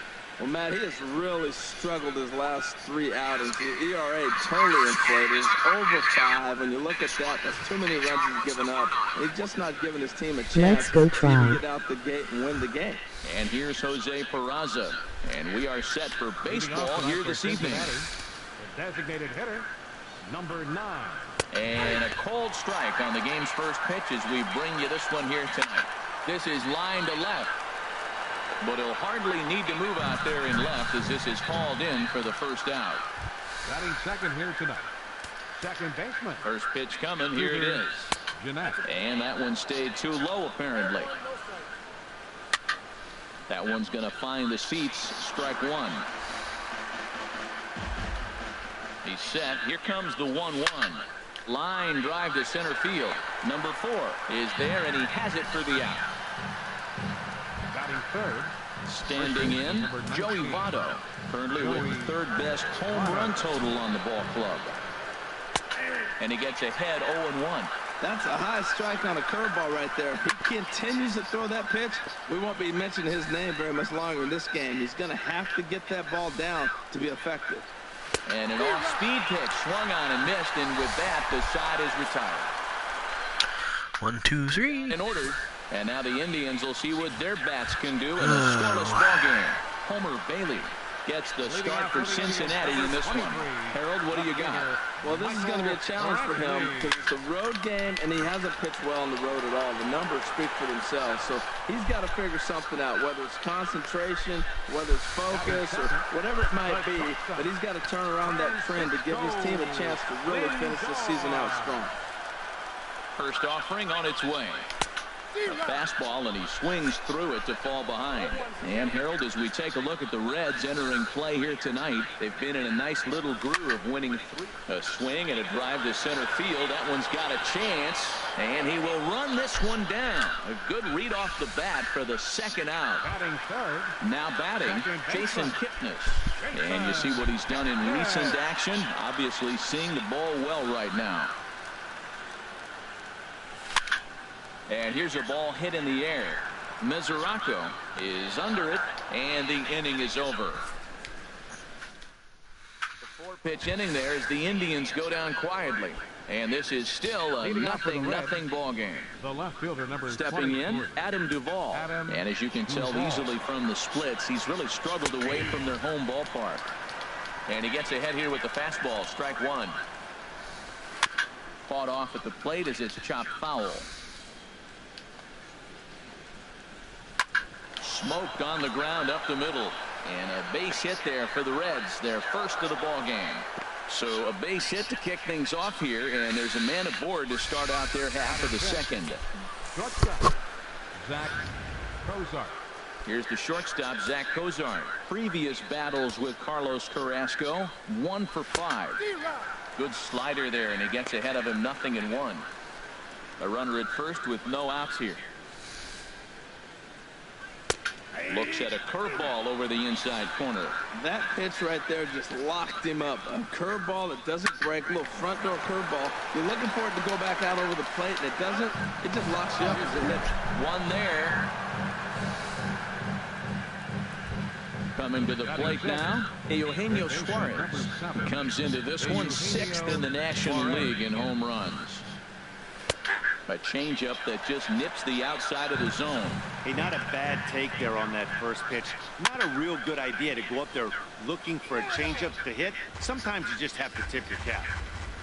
Well, Matt, he has really struggled his last 3 outings. The ERA totally inflated. It's over 5. When you look at that, that's too many runs he's given up. He's just not giving his team a chance to get out the gate and win the game. And here's Jose Peraza. And we are set for baseball here this evening. The designated hitter, number 9. And a cold strike on the game's first pitch as we bring you this one here tonight. This is line to left. But he'll hardly need to move out there in left as this is hauled in for the first out. Batting second here tonight. Second baseman. First pitch coming. Here it is. Jeanette. And that one stayed too low apparently. That one's going to find the seats. Strike 1. He's set. Here comes the 1-1. Line drive to center field. Number 4 is there, and he has it for the out. Batting third. Standing in, Joey Votto, currently with the third best home run total on the ball club. And he gets ahead 0-1. That's a high strike on a curveball right there. If he continues to throw that pitch, we won't be mentioning his name very much longer in this game. He's going to have to get that ball down to be effective. And an off-speed pitch swung on and missed, and with that, the side is retired. 1, 2, 3. In order, and now the Indians will see what their bats can do in a scoreless ball game. Homer Bailey gets the start for Cincinnati in this one. Harold, what do you got? Well, this is going to be a challenge for him because it's a road game, and he hasn't pitched well on the road at all. The numbers speak for themselves, so he's got to figure something out, whether it's concentration, whether it's focus, or whatever it might be, but he's got to turn around that trend to give his team a chance to really finish this season out strong. First offering on its way. A fastball, and he swings through it to fall behind. And Harold, as we take a look at the Reds entering play here tonight, they've been in a nice little groove of winning 3. A swing and a drive to center field. That one's got a chance, and he will run this one down. A good read off the bat for the second out. Batting third. Now batting, Jason Kipnis. And you see what he's done in recent action. Obviously seeing the ball well right now. And here's a ball hit in the air. Mesoraco is under it, and the inning is over. The 4-pitch inning there as the Indians go down quietly. And this is still a 0-0 ball game. The left fielder, number Stepping in, Adam Duvall. And as you can tell easily from the splits, he's really struggled away from their home ballpark. And he gets ahead here with the fastball. Strike 1. Fought off at the plate as it's chopped foul. Smoked on the ground up the middle, and a base hit there for the Reds, their first of the ball game. So a base hit to kick things off here, and there's a man aboard to start out their half of the second. Shortstop, Zach Cozart. Here's the shortstop, Zach Cozart. Previous battles with Carlos Carrasco, 1 for 5. Good slider there, and he gets ahead of him 0-1. A runner at first with no outs here. Looks at a curveball over the inside corner. That pitch right there just locked him up. A curveball that doesn't break, a little front door curveball. You're looking for it to go back out over the plate, and it doesn't. It just locks you up as it hits. One there. Coming to the plate now, Eugenio Suarez comes into this one 6th in the National League in home runs. A changeup that just nips the outside of the zone. Hey, not a bad take there on that first pitch. Not a real good idea to go up there looking for a changeup to hit. Sometimes you just have to tip your cap.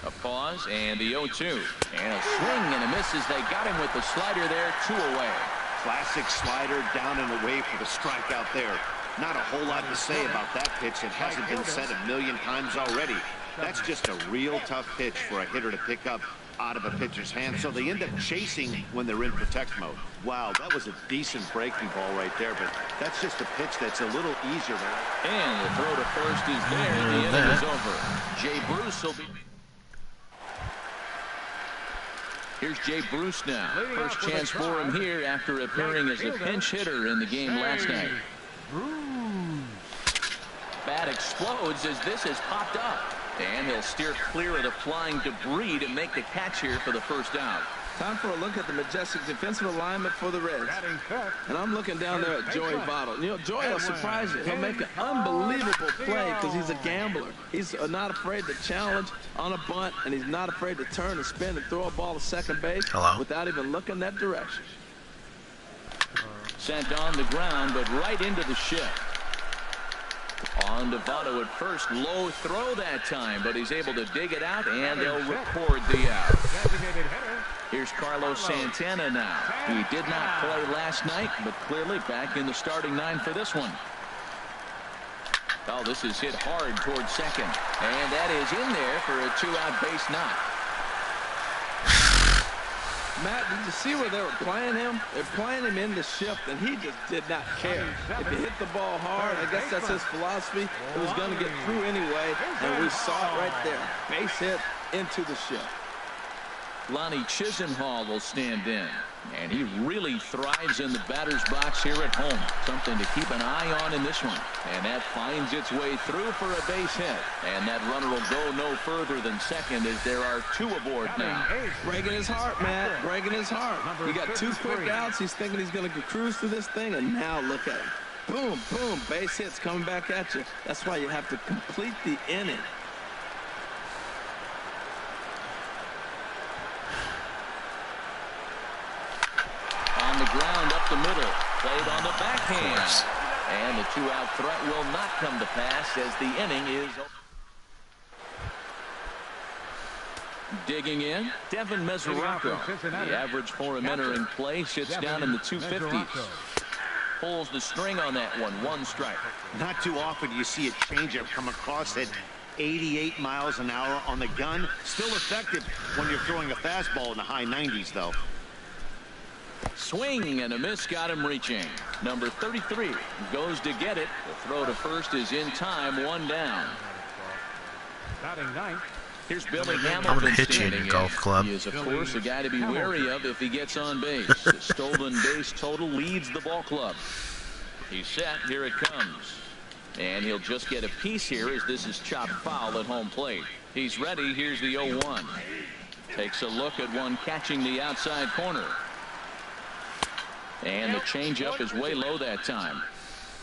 A pause and the 0-2. And a swing and a miss as they got him with the slider there, 2 away. Classic slider down and away for the strikeout there. Not a whole lot to say about that pitch. It hasn't been said a million times already. That's just a real tough pitch for a hitter to pick up out of a pitcher's hand, so they end up chasing when they're in protect mode. Wow, that was a decent breaking ball right there, but that's just a pitch that's a little easier. And the throw to first is there, and the inning is over. Jay Bruce will be... Here's Jay Bruce now. First chance for him here after appearing as a pinch hitter in the game last night. Bat explodes as this has popped up. And he'll steer clear of the flying debris to make the catch here for the first out. Time for a look at the majestic defensive alignment for the Reds. And I'm looking down there at Joey Votto. You know, Joey will surprise you. He'll make an unbelievable play because he's a gambler. He's not afraid to challenge on a bunt, and he's not afraid to turn and spin and throw a ball to second base without even looking that direction. Sent on the ground, but right into the shift. On to Votto at first. Low throw that time, but he's able to dig it out, and they'll record the out. Here's Carlos Santana now. He did not play last night, but clearly back in the starting nine for this one. Oh, this is hit hard towards second. And that is in there for a 2-out base knock. Matt, did you see where they were playing him? They're playing him in the shift, and he just did not care. If he hit the ball hard, I guess that's his philosophy. It was going to get through anyway, and we saw it right there. Base hit into the shift. Lonnie Chisenhall will stand in, and he really thrives in the batter's box here at home. Something to keep an eye on in this one. And that finds its way through for a base hit. And that runner will go no further than second as there are 2 aboard now. Breaking his heart, Matt. Breaking his heart. He got 2 quick outs. He's thinking he's going to cruise through this thing, and now look at him. Boom, boom, base hits coming back at you. That's why you have to complete the inning. On the ground up the middle. Played on the backhand. And the 2-out threat will not come to pass as the inning is over. Digging in, Devin Mesoraco. The average for him entering play sits down in the 250s. Pulls the string on that one. 1 strike. Not too often you see a changeup come across at 88 miles an hour on the gun. Still effective when you're throwing a fastball in the high 90s, though. Swing and a miss got him reaching. Number 33 goes to get it. The throw to first is in time. 1 down. Batting ninth. Here's Billy Hamilton. I'm going to hit you in your golf club. He is, of course, a guy to be wary of if he gets on base. The stolen base total leads the ball club. He's set. Here it comes. And he'll just get a piece here as this is chopped foul at home plate. He's ready. Here's the 0-1. Takes a look at one catching the outside corner. And the changeup is way low that time.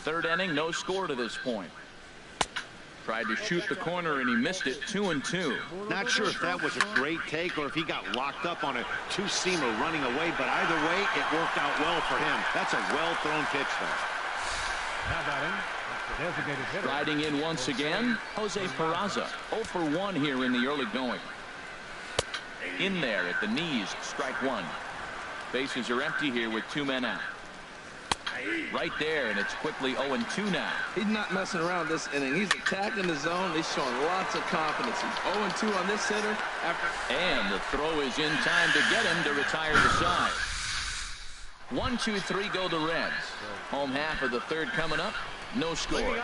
3rd inning, no score to this point. Tried to shoot the corner and he missed it. 2-2. Not sure if that was a great take or if he got locked up on a 2-seamer running away, but either way, it worked out well for him. That's a well-thrown pitch, though. Now batting, designated hitter. Riding in once again, Jose Peraza. 0 for 1 here in the early going. In there at the knees, strike 1. Bases are empty here with 2 men out. Right there, and it's quickly 0-2 now. He's not messing around this inning. He's attacking the zone. He's showing lots of confidence. He's 0-2 on this hitter. And the throw is in time to get him to retire the side. 1, 2, 3 go the Reds. Home half of the 3rd coming up. No score.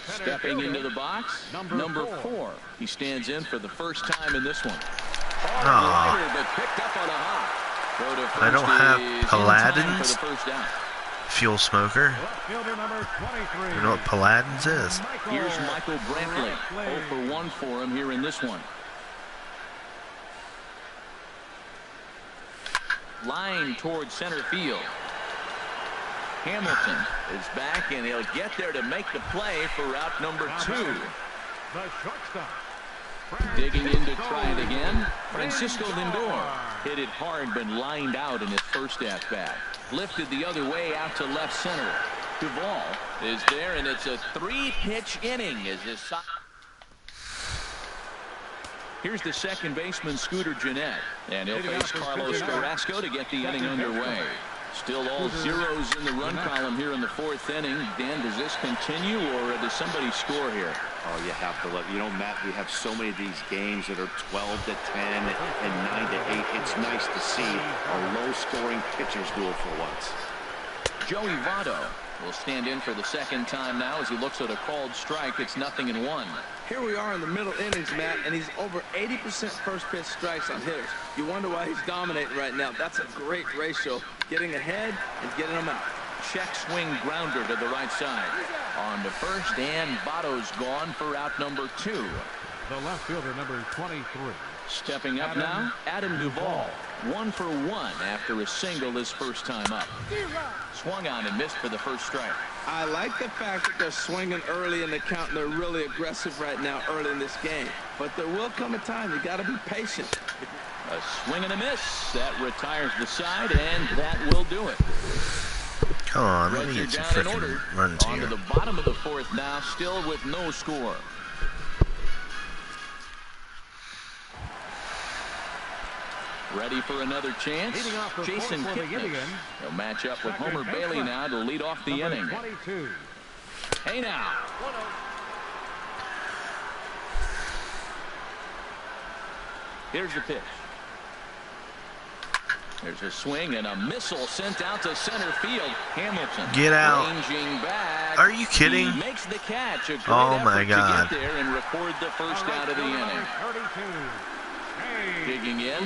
Stepping into the box, number 4. He stands in for the first time in this one. But picked up on a hop. I don't have Paladin's fuel smoker. You know what Paladin's is? Here's Michael Brantley. 0 for 1 for him here in this one. Line towards center field. Hamilton is back, and he'll get there to make the play for route number 2. Digging in to try it again. Francisco Lindor hit it hard, but lined out in his first at-bat. Lifted the other way out to left center. Duvall is there, and it's a 3-pitch inning. Here's the second baseman, Scooter Gennett, and he'll face Carlos Carrasco to get the inning underway. Still all zeros in the run column here in the 4th inning. Dan, does this continue, or does somebody score here? Oh, you have to let, you know, Matt, we have so many of these games that are 12-10 and 9-8. It's nice to see a low-scoring pitcher's duel for once. Joey Votto will stand in for the 2nd time now as he looks at a called strike. It's 0-1. Here we are in the middle innings, Matt, and he's over 80% first pitch strikes on hitters. You wonder why he's dominating right now. That's a great ratio, getting ahead and getting them out. Check swing grounder to the right side. On to first, and Votto's gone for out number 2. The left fielder, number 23. Stepping up now, Adam Duvall. 1 for 1 after a single his first time up. Swung on and missed for the first strike. I like the fact that they're swinging early in the count, and they're really aggressive right now early in this game. But there will come a time you got to be patient. A swing and a miss. That retires the side, and that will do it. Come on, let me get some freaking runs here. On to the bottom of the fourth now, still with no score. Ready for another chance. Jason Kipnis. He'll match up with Homer Bailey now to lead off the inning. 22. Hey now. Here's the pitch. There's a swing and a missile sent out to center field. Hamilton. Get out. Ranging back. Are you kidding? He makes the catch. A great oh my God. to get there and record the first out of the inning. 32. Digging in,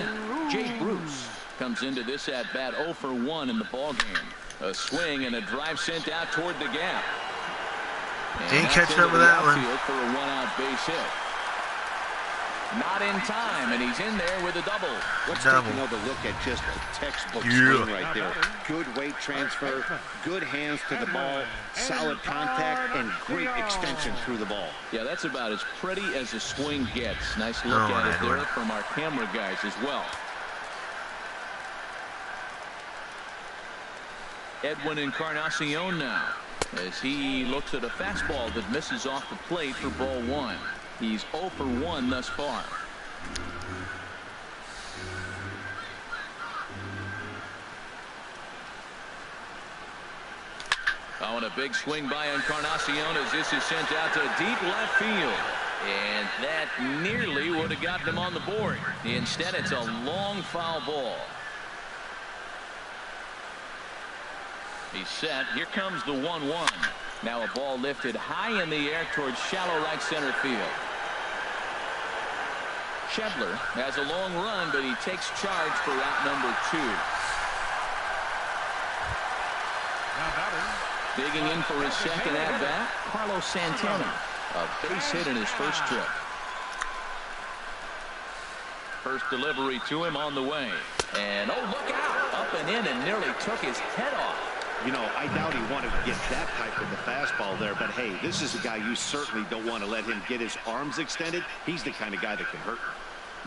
Jay Bruce comes into this at bat 0 for 1 in the ball game. A swing and a drive sent out toward the gap. Ain't catching up with that one. For a 1-out base hit. Not in time, and he's in there with a double. Let's take another look at just a textbook swing right there. Good weight transfer, good hands to the ball, solid contact, and great extension through the ball. Yeah, that's about as pretty as a swing gets. Nice look at it there from our camera guys as well. Edwin Encarnacion now, as he looks at a fastball that misses off the plate for ball 1. He's 0 for 1 thus far. Oh, and a big swing by Encarnacion as this is sent out to deep left field. And that nearly would have gotten him on the board. Instead, it's a long foul ball. He's set. Here comes the 1-1. Now a ball lifted high in the air towards shallow right center field. Shedler has a long run, but he takes charge for out number 2. Digging in for his second at bat, Carlos Santana. A base hit in his first trip. First delivery to him on the way. And oh, look out! Up and in and nearly took his head off. You know, I doubt he wanted to get that type of the fastball there, but hey, this is a guy you certainly don't want to let him get his arms extended. He's the kind of guy that can hurt.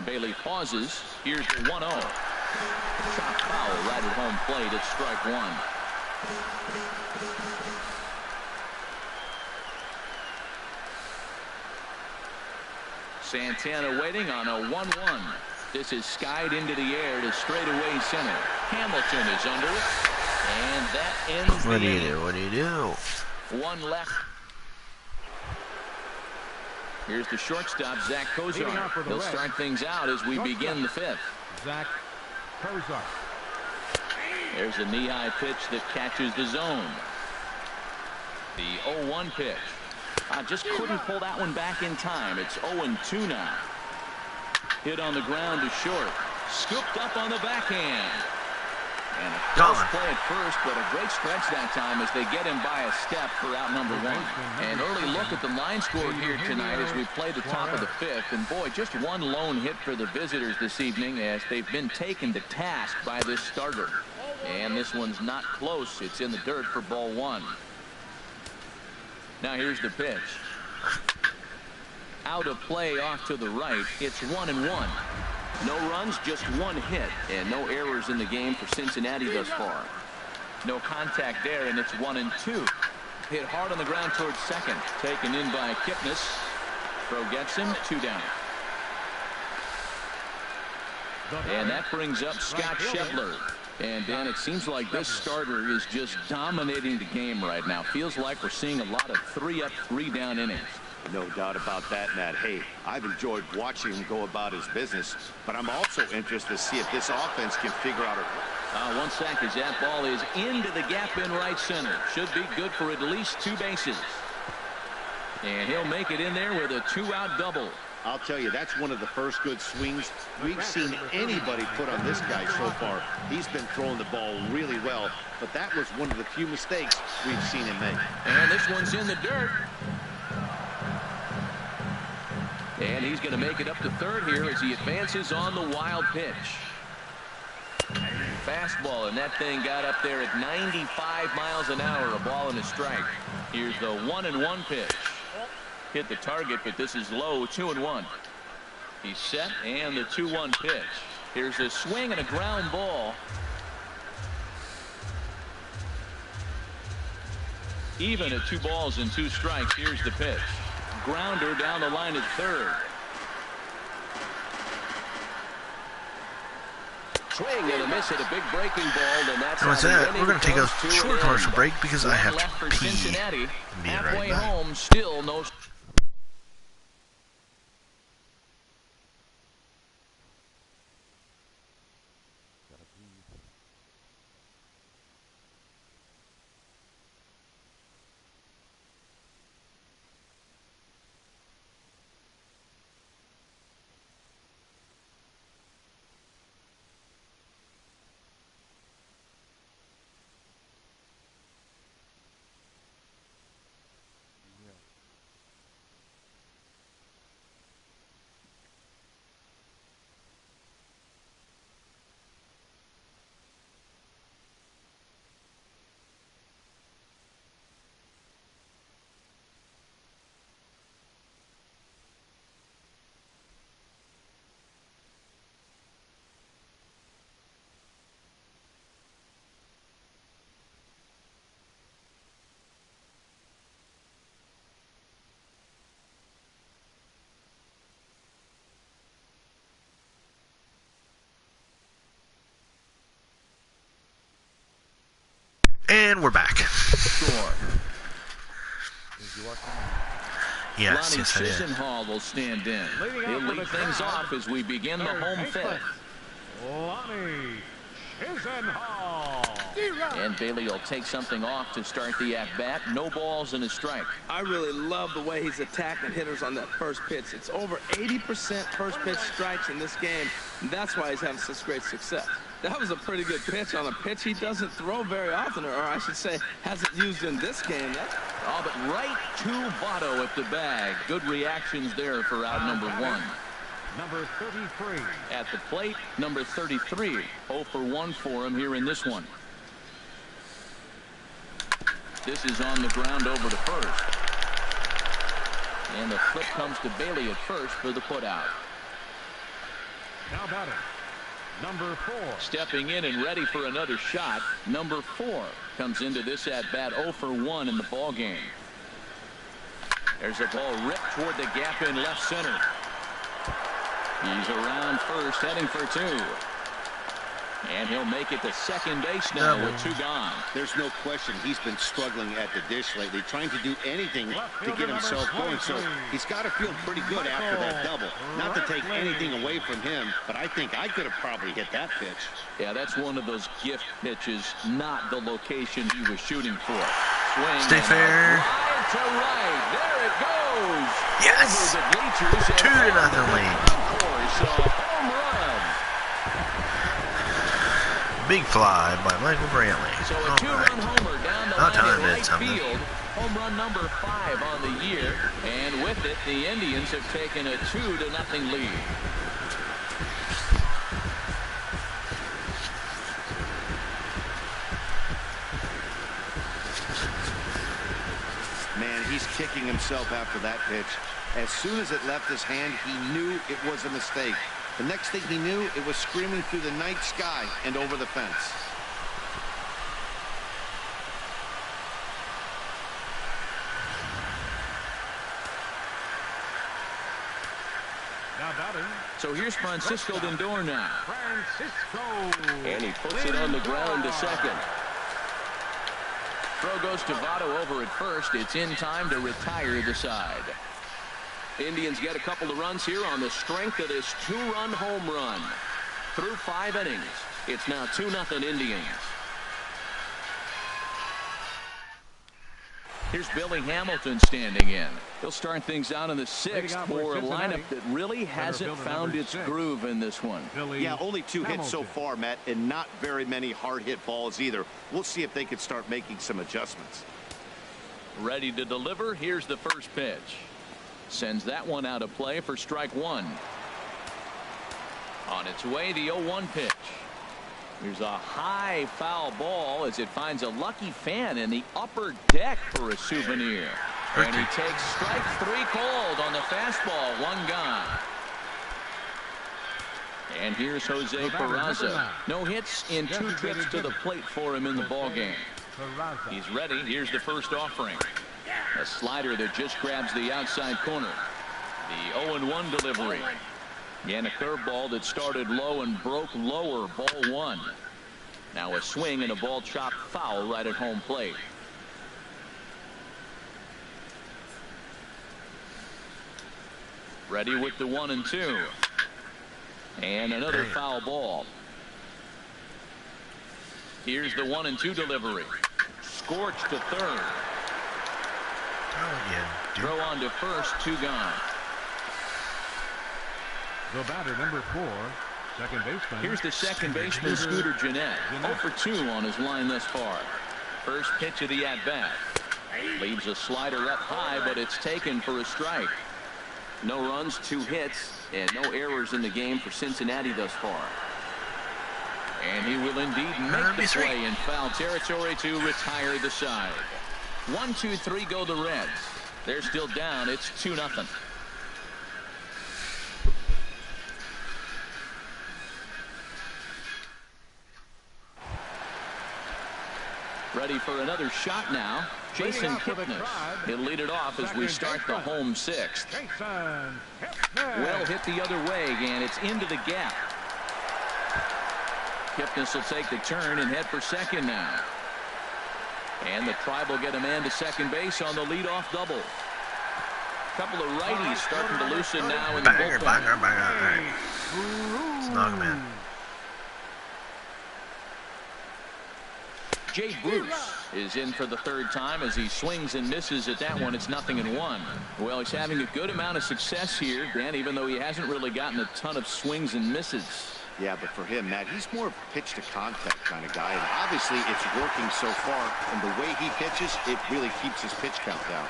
Bailey pauses. Here's the 1-0. Shot foul right at home plate. It's strike 1. Santana waiting on a 1-1. This is skied into the air to straightaway center. Hamilton is under it. And that ends the inning. What do you do? One left. Here's the shortstop, Zach Kozar. He'll start things out as we begin the 5th. Zach Kozar. There's a knee-high pitch that catches the zone. The 0-1 pitch. Just couldn't pull that one back in time. It's 0-2 now. Hit on the ground to short. Scooped up on the backhand. And a close play at first, but a great stretch that time as they get him by a step for out number 1. An early look at the line score here tonight as we play the top of the 5th. And boy, just one lone hit for the visitors this evening as they've been taken to task by this starter. And this one's not close. It's in the dirt for ball 1. Now here's the pitch. Out of play off to the right. It's 1-1. No runs, just one hit, and no errors in the game for Cincinnati thus far. No contact there, and it's 1-2. Hit hard on the ground towards second. Taken in by Kipnis. Throw gets him, 2 down. And that brings up Scott Shedler. And Dan, it seems like this starter is just dominating the game right now. Feels like we're seeing a lot of 3-up, 3-down innings. No doubt about that, Matt. Hey, I've enjoyed watching him go about his business, but I'm also interested to see if this offense can figure out a... One sack as that ball is into the gap in right center. Should be good for at least 2 bases. And he'll make it in there with a 2-out double. I'll tell you, that's one of the first good swings we've seen anybody put on this guy so far. He's been throwing the ball really well, but that was one of the few mistakes we've seen him make. And this one's in the dirt. And he's going to make it up to third here as he advances on the wild pitch. Fastball, and that thing got up there at 95 miles an hour, a ball and a strike. Here's the 1-1 pitch. Hit the target, but this is low, 2-1. He's set, and the 2-1 pitch. Here's a swing and a ground ball. Even at 2 balls and 2 strikes. Here's the pitch. Grounder down the line at third. Swing and a miss at a big breaking ball, and that's And with that, we're going to take a short commercial break because I have to pee. Cincinnati. Be right Halfway back. home, still no. And we're back. Score. Yes, Lonnie yes, I did. Chisenhall will stand in. He'll lead things off as we begin the home fifth. Lonnie Chisenhall. And Bailey will take something off to start the at-bat. No balls and a strike. I really love the way he's attacking hitters on that first pitch. It's over 80% first pitch strikes in this game. And that's why he's having such great success. That was a pretty good pitch on a pitch he doesn't throw very often, or I should say hasn't used in this game. Oh, but right to Votto at the bag. Good reactions there for out number 1. Number 33. At the plate, number 33. 0 for 1 for him here in this one. This is on the ground over to first. And the flip comes to Bailey at first for the putout. Now batting, number 4. Stepping in and ready for another shot. Number 4 comes into this at-bat 0 for 1 in the ball game. There's a ball ripped toward the gap in left center. He's around first, heading for 2. And he'll make it to second base now with 2 gone. There's no question he's been struggling at the dish lately, trying to do anything to get himself going. So he's got to feel pretty good after that double. Not to take anything away from him, but I think I could have probably hit that pitch. Yeah, that's one of those gift pitches, not the location he was shooting for. Swing. Stay fair. Right to right. There it goes. Yes! Over the bleachers. 2-0 lead. So home run. Big fly by Michael Brantley. So a 2-run homer down the About line time in it did right something. field. Home run number 5 on the year. And with it, the Indians have taken a 2-0 lead. Man, he's kicking himself after that pitch. As soon as it left his hand, he knew it was a mistake. The next thing he knew, it was screaming through the night sky and over the fence. Now batting, So here's Francisco Lindor now. Francisco. And he puts it on the ground to second. Throw goes to Votto over at first. It's in time to retire the side. Indians get a couple of runs here on the strength of this 2-run home run. Through 5 innings, it's now 2-0 Indians. Here's Billy Hamilton standing in. He'll start things out in the 6th for a lineup that really hasn't found its groove in this one. Yeah, only 2 hits so far, Matt, and not very many hard hit balls either. We'll see if they can start making some adjustments. Ready to deliver. Here's the first pitch. Sends that one out of play for strike one. On its way, the 0-1 pitch. Here's a high foul ball as it finds a lucky fan in the upper deck for a souvenir. And he takes strike three cold on the fastball. One gone. And here's Jose Peraza. No hits in 2 trips to the plate for him in the ballgame. He's ready. Here's the first offering. A slider that just grabs the outside corner. The 0-1 delivery. And a curveball that started low and broke lower. Ball one. Now a swing and a ball chopped foul right at home plate. Ready with the 1-2. And another foul ball. Here's the 1-2 delivery. Scorched to third. Throw on to first. 2 gone. The batter, number 4, second baseman. Here's the second baseman, Scooter Gennett. 0 for 2 on his line thus far. First pitch of the at-bat. Leaves a slider up high, but it's taken for a strike. No runs, 2 hits, and no errors in the game for Cincinnati thus far. And he will indeed make the play in foul territory to retire the side. 1-2-3 go the Reds. They're still down. It's 2-0. Ready for another shot now. Jason Kipnis. He'll lead it off as we start the home 6th. Well hit the other way, and it's into the gap. Kipnis will take the turn and head for second now. And the Tribe will get a man to second base on the leadoff double. Couple of righties starting to loosen now in the bullpen. Snug man. Jay Bruce is in for the 3rd time as he swings and misses at that one. It's 0-1. Well, he's having a good amount of success here, Dan, even though he hasn't really gotten a ton of swings and misses. Yeah, but for him, Matt, he's more of a pitch to contact kind of guy, and obviously it's working so far, and the way he pitches, it really keeps his pitch count down.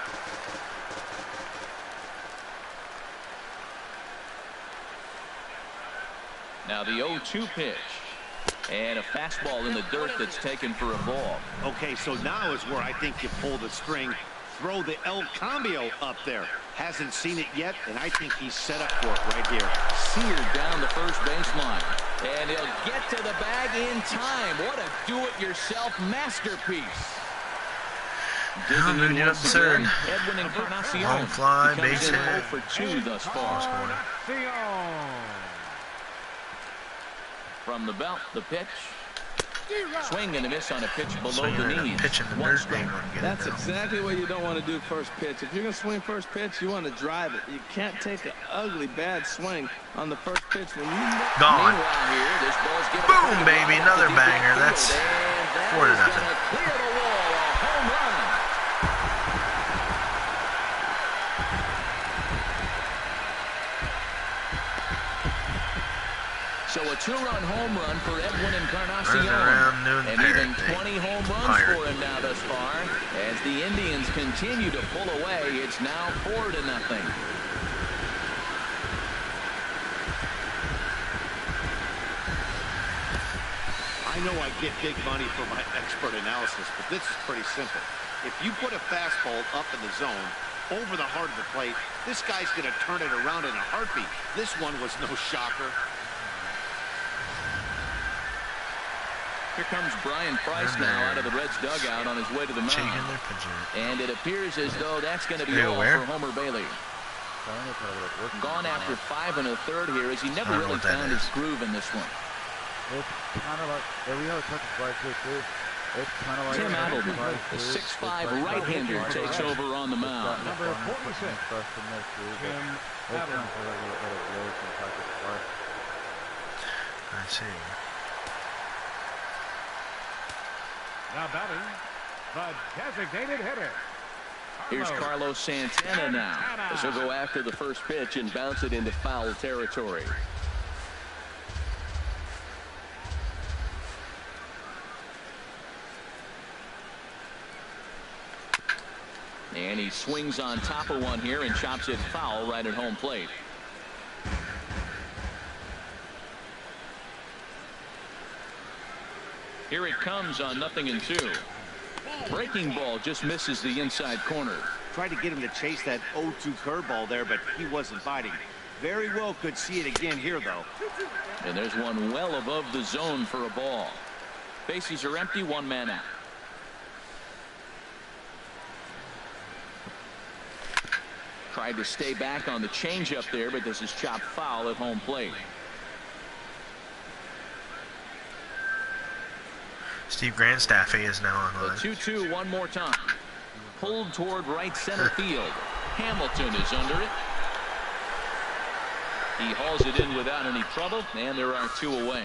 Now the 0-2 pitch. And a fastball in the dirt that's taken for a ball. Okay, so now is where I think you pull the string. Throw the El Cambio up there. Hasn't seen it yet, and I think he's set up for it right here. Seared down the first baseline. And he'll get to the bag in time. What a do-it-yourself masterpiece. Digging in once again, Edwin Encarnacion. Long fly, base hit. 0 for 2 thus far. From the belt, the pitch. Swing and a miss on a pitch below the knees. That's exactly what you don't want to do first pitch. If you're going to swing first pitch, you want to drive it. You can't take an ugly, bad swing on the first pitch. When you gone. Here, this ball's boom, baby, another banger. That's 4-0. Clear the wall, a home run. So a 2-run home run for Edwin Encarnacion. And even 20 home runs for him now thus far. As the Indians continue to pull away, it's now 4-0. I know I get big money for my expert analysis, but this is pretty simple. If you put a fastball up in the zone, over the heart of the plate, this guy's going to turn it around in a heartbeat. This one was no shocker. Here comes Brian Price now out of the Reds dugout on his way to the mound. And it appears as though that's going to be all for Homer Bailey. Gone after 5 1/3 here as he never really found his groove in this one. It's kind of like, yeah, we have a touch of right here too. It's kind of like Tim Adelman, the 6'5" right-hander, takes over on the mound. Number 46, Tim Adelman. I see. Now batting, the designated hitter. Here's Carlos Santana now, as he'll go after the first pitch and bounce it into foul territory. And he swings on top of one here and chops it foul right at home plate. Here it comes on 0-2. Breaking ball just misses the inside corner. Tried to get him to chase that 0-2 curveball there, but he wasn't biting. Very well could see it again here, though. And there's one well above the zone for a ball. Bases are empty, one man out. Tried to stay back on the changeup there, but this is chopped foul at home plate. Steve Grandstaffy is now on The line. 2-2 one more time. Pulled toward right center field. Hamilton is under it. He hauls it in without any trouble, and there are two away.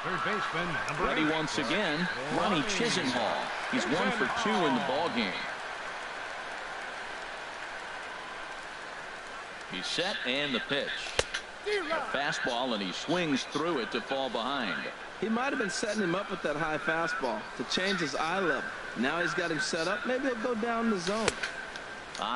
Third baseman, number Ready 8. once again, Ronnie Chisenhall. He's 1 for 2 in the ball game. He's set, and the pitch. A fastball, and he swings through it to fall behind. He might have been setting him up with that high fastball to change his eye level. Now he's got him set up. Maybe he'll go down the zone.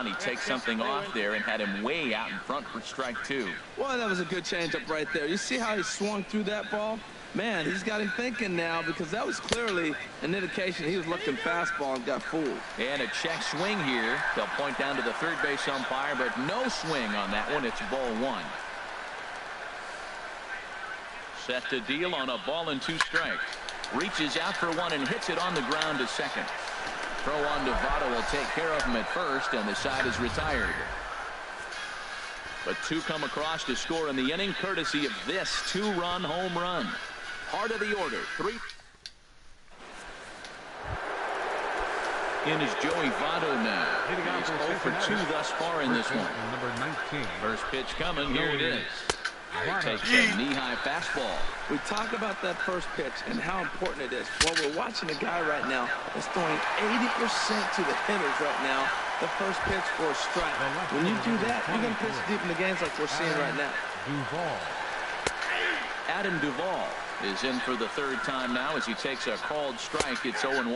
He takes something off there and had him way out in front for strike 2. Boy, that was a good changeup right there. You see how he swung through that ball? Man, he's got him thinking now, because that was clearly an indication he was looking fastball and got fooled. And a check swing here. They'll point down to the third base umpire, but no swing on that one. It's ball 1. Set to deal on a ball and 2 strikes. Reaches out for one and hits it on the ground to second. Throw on Devado will take care of him at first, and the side is retired. But 2 come across to score in the inning, courtesy of this 2-run home run. Part of the order. 3. In is Joey Votto now. He's 0 for 2 thus far in this one. Number 19. First pitch coming. Here it is. He takes a knee-high fastball. We talk about that first pitch and how important it is. Well, we're watching a guy right now that's throwing 80% to the hitters right now. The first pitch for a strike. When you do that, you're going to pitch deep in the games like we're seeing right now. Duvall. Adam Duvall is in for the 3rd time now as he takes a called strike. It's 0-1.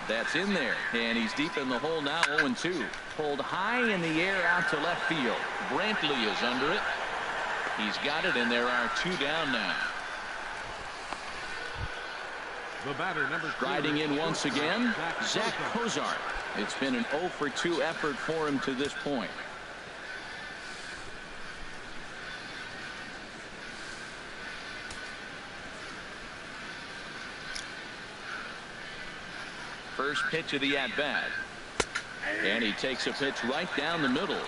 That's in there, and he's deep in the hole now. 0-2. Pulled high in the air out to left field. Brantley is under it. He's got it, and there are 2 down now. The batter, number 2. Riding in once again, Zach Cozart. It's been an 0 for 2 effort for him to this point. First pitch of the at-bat. And he takes a pitch right down the middle.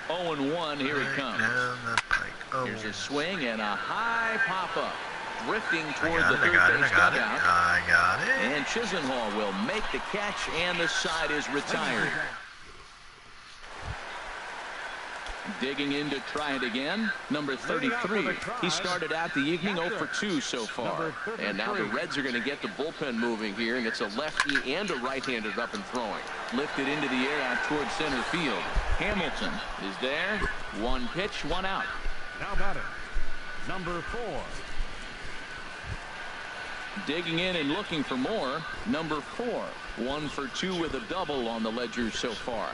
0-1, here it comes. Down the pike. Oh. Here's a swing and a high pop-up. Drifting toward the third base I dugout. got it. And Chisenhall will make the catch, and the side is retired. Digging in to try it again, number 33. He started out the evening 0 for 2 so far. And now the Reds are going to get the bullpen moving here, and it's a lefty and a right-hander up and throwing. Lifted into the air out towards center field. Hamilton is there. 1 pitch, 1 out. Now batting, number 4. Digging in and looking for more, number 4. 1 for 2 with a double on the ledger so far.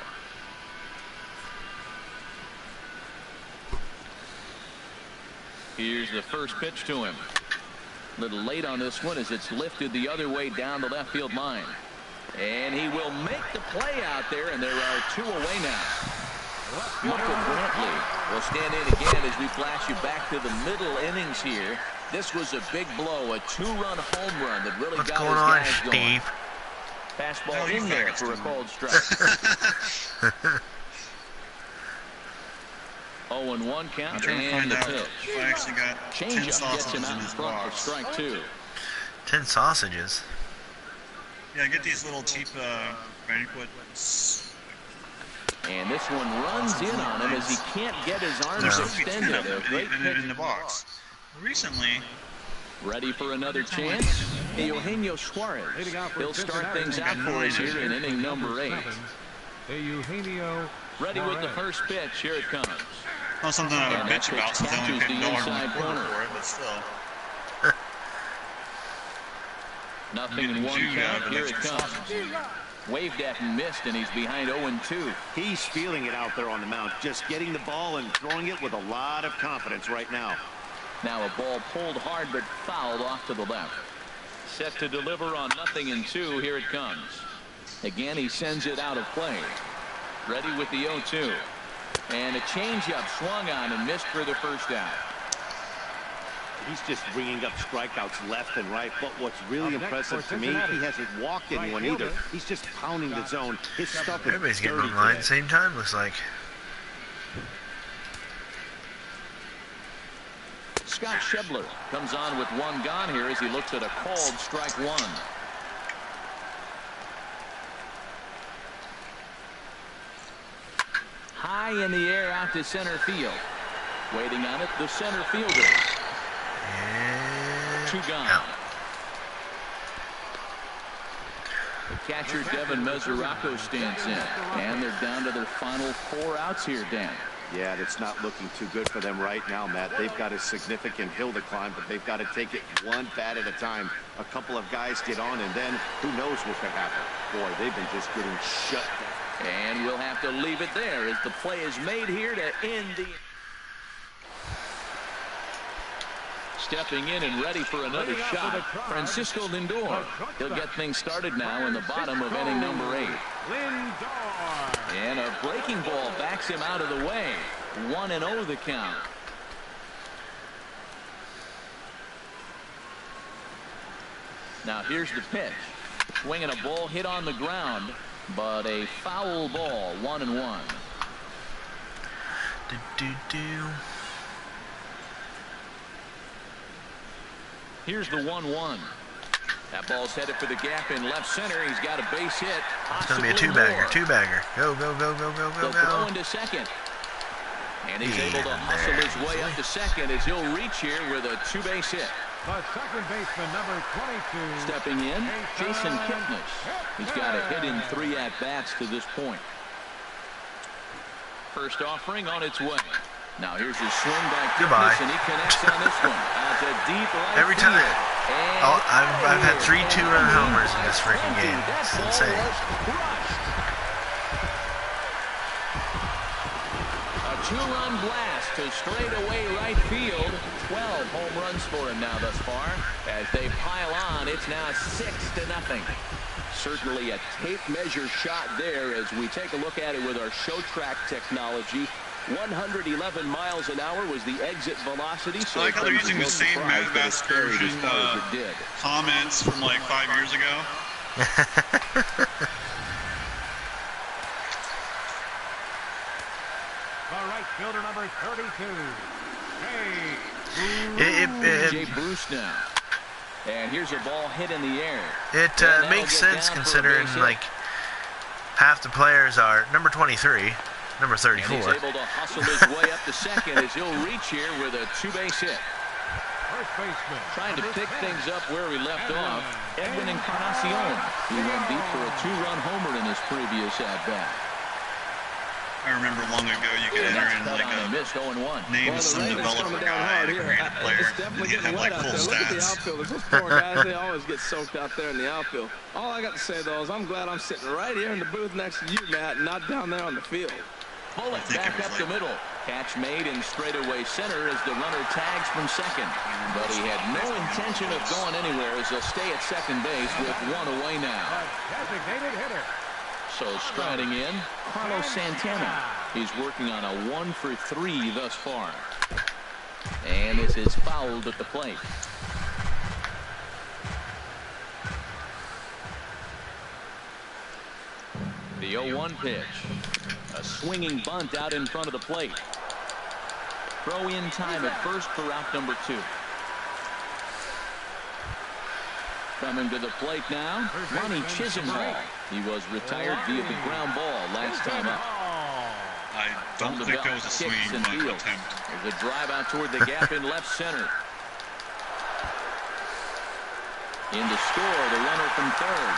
Here's the first pitch to him. A little late on this one as it's lifted the other way down the left field line. And he will make the play out there, and there are 2 away now. Michael Brantley will stand in again as we flash you back to the middle innings here. This was a big blow, a 2-run home run that really got his guys going. Fastball in there for a called strike. 0-1 count, and the pitch. Changeup gets him out in front for strike 2. 10 sausages. Yeah, get these little cheap banquets. And this one runs in on him as he can't get his arms extended. A great pitch in the box. Recently. Ready for another chance? Eugenio Suarez. He'll start things out for us here in inning number 8. Eugenio. Ready with the first pitch. Here it comes. Not something I would bitch about since I only paid $1 corner for it, but still. Nothing in 1 count. Here it comes. Waved at and missed, and he's behind 0-2. He's feeling it out there on the mound, just getting the ball and throwing it with a lot of confidence right now. Now a ball pulled hard but fouled off to the left. Set to deliver on 0-2. Here it comes. Again, he sends it out of play. Ready with the 0-2. And a changeup swung on and missed for the first out. He's just bringing up strikeouts left and right. But what's really impressive to me, he hasn't walked anyone either. He's just pounding the zone. His stuff is Everybody's getting online at the same time, looks like. Scott Schebler comes on with one gone here as he looks at a called strike one. High in the air out to center field. Waiting on it, the center fielder. And 2 gone. out. The catcher Devin Mesoraco stands in, and they're down to their final 4 outs here, Dan. Yeah, it's not looking too good for them right now, Matt. They've got a significant hill to climb, but they've got to take it one bat at a time. A couple of guys get on, and then who knows what could happen. Boy, they've been just getting shut down. And we'll have to leave it there as the play is made here to end the... Stepping in and ready for another shot, Francisco Lindor. He'll get things started now in the bottom of inning number 8. And a breaking ball backs him out of the way. 1-0 the count. Now here's the pitch. Swinging a ball hit on the ground, but a foul ball. 1-1. Here's the 1-1. That ball's headed for the gap in left center. He's got a base hit. It's going to be a two-bagger. Go, go, go, go, go, go, go. Throw into second. And he's able to hustle his way up to second as he'll reach here with a 2-base hit. The second baseman, number 22. Stepping in, Jason Kipnis. He's got a hit in 3 at-bats to this point. First offering on its way. Now here's his swing by Kipnis, and he connects on this one. Out to deep right every time. Oh, I've had 3 2-run homers in this freaking game. It's insane. A 2-run blast to straightaway right field. 12 home runs for him now thus far. As they pile on, it's now 6-0. Certainly a tape measure shot there as we take a look at it with our show track technology. 111 miles an hour was the exit velocity. So I like how they're using the same Madbass version comments from like 5 years ago. The right fielder, number 32. Jay Bruce now. And here's a ball hit in the air. It makes sense considering like half the players are number 23. Number 34. And he's able to hustle his way up to second as he'll reach here with a 2-base hit. First baseman. Trying to pick things up where we left off. Edwin Encarnacion. He went deep for a 2-run homer in his previous at-bat. I remember long ago you could enter in like a name of some developer guy to create a player, and you'd have like full Look at the stats. outfielders. Those poor guys, they always get soaked out there in the outfield. All I got to say, though, is I'm glad I'm sitting right here in the booth next to you, Matt, and not down there on the field. Bullet back up the middle. Catch made in straightaway center as the runner tags from second. But he had no intention of going anywhere as he'll stay at second base with 1 away now. Designated hitter. So striding in, Carlos Santana. He's working on a 1 for 3 thus far. And this is fouled at the plate. The 0-1 pitch. A swinging bunt out in front of the plate. Throw in time at first for out number 2. Coming to the plate now, Ronnie Chisenhall. He was retired via the ground ball last time up. I don't think that was a swing attempt. There's a drive out toward the gap in left center. In to score, the runner from third.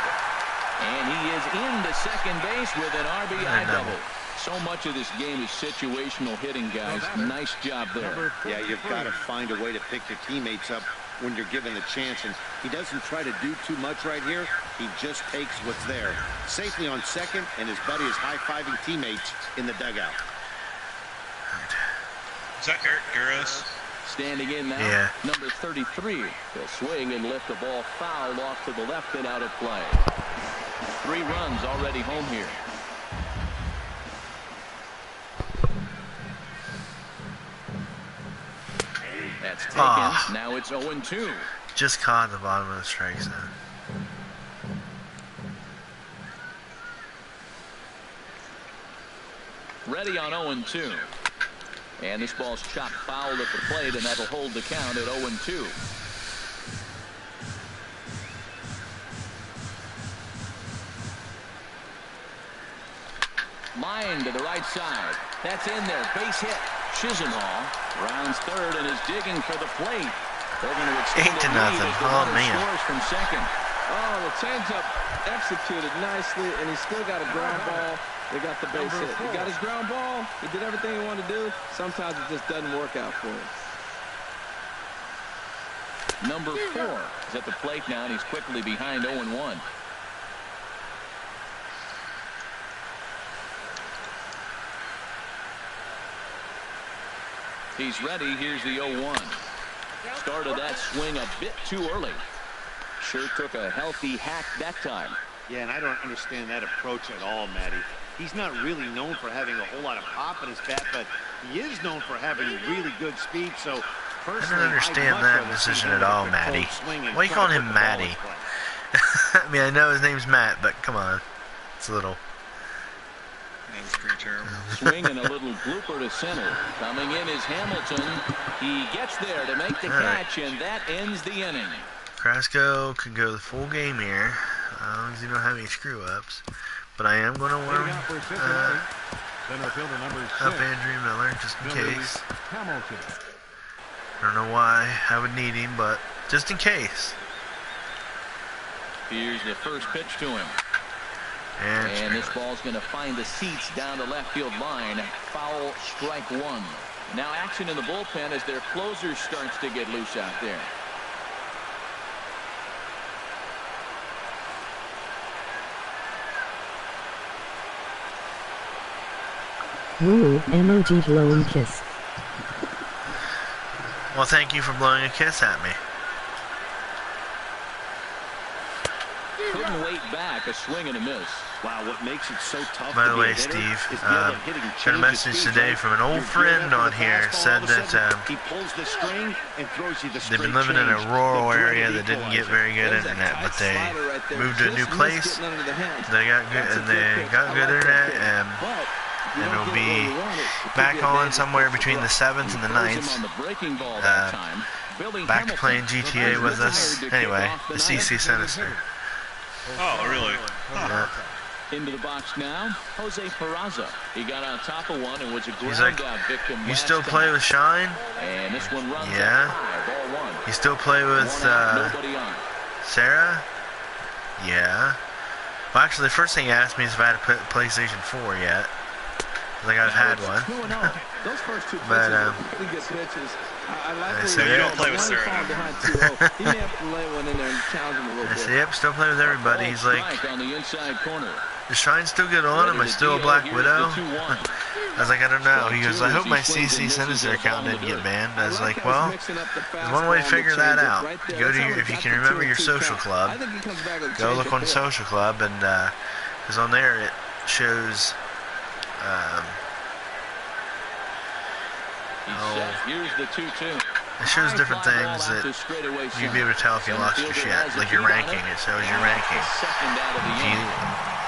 And he is into second base with an RBI double. So much of this game is situational hitting, guys. Nice job there. Yeah, you've got to find a way to pick your teammates up when you're given the chance, and he doesn't try to do too much right here. He just takes what's there. Safely on second, and his buddy is high-fiving teammates in the dugout. Is that Eric Garros? Standing in now, yeah. Number 33. He'll swing and lift the ball foul off to the left and out of play. 3 runs already home here. That's taken. Now it's 0-2. Just caught the bottom of the strike zone. Ready on 0-2. And this ball's chopped foul at the plate, and that'll hold the count at 0-2. Line to the right side. That's in there. Base hit. Chisenhall rounds third and is digging for the plate. They're going to extend 8-0. Oh, man. Scores from second. Oh, the changeup executed nicely, and he still got a ground ball. They got the base hit. He got his ground ball. He did everything he wanted to do. Sometimes it just doesn't work out for him. Number 4 is at the plate now, and he's quickly behind 0-1. He's ready. Here's the 0-1. Started that swing a bit too early. Sure took a healthy hack that time. Yeah, and I don't understand that approach at all, Matty. He's not really known for having a whole lot of pop in his bat, but he is known for having really good speed. So personally, I don't understand that decision at all, Matty. Why are you calling him Matty? I mean, I know his name's Matt, but come on. It's a little... That's pretty terrible. Swinging a little blooper to center. Coming in is Hamilton. He gets there to make the catch, and that ends the inning. Carrasco could go the full game here, as long as you don't have any screw-ups. But I am going to warm up Andrew Miller, just in case. I don't know why I would need him, but just in case. Here's the first pitch to him. And this ball's going to find the seats down the left field line. Foul, strike 1. Now action in the bullpen as their closer starts to get loose out there. Ooh, emoji blowing kiss. Well, thank you for blowing a kiss at me. Couldn't wait back. A swing and a miss. Wow, what makes it so tough. By the way, Steve, got a message today from an old friend on here. Said that they've been living in a rural area that didn't get very good internet, but they moved to a new place. They got good internet, and it'll be back on somewhere between the 7th and the 9th. Back to playing GTA with us. Anyway, the CC sent us there. Oh, really? Yeah. Into the box now, Jose Peraza. He got on top of one and was a ground-out victim. You still play with Shine? And this one runs yeah. Ball 1. You still play with Sarah? Yeah. Well, actually, the first thing he asked me is if I had a PlayStation 4 yet. Like I've had one. Those first 2 pitches but are pretty good pitches. I like so you don't play with Sarah. He may have to lay one in there and challenge him a little bit. Yep, still play with everybody. He's like, on the inside corner. Does Shine still get on? Am I still a Black Widow? I was like, I don't know. He goes, I hope my CC Sinister account didn't get banned. I was like, well, there's one way to figure that out. Go to your, if you can remember your social club, go look on the social club, and because on there it shows. Here's the 2-2. It shows different things that you'd be able to tell if you lost your shit. Like your ranking, it shows your ranking.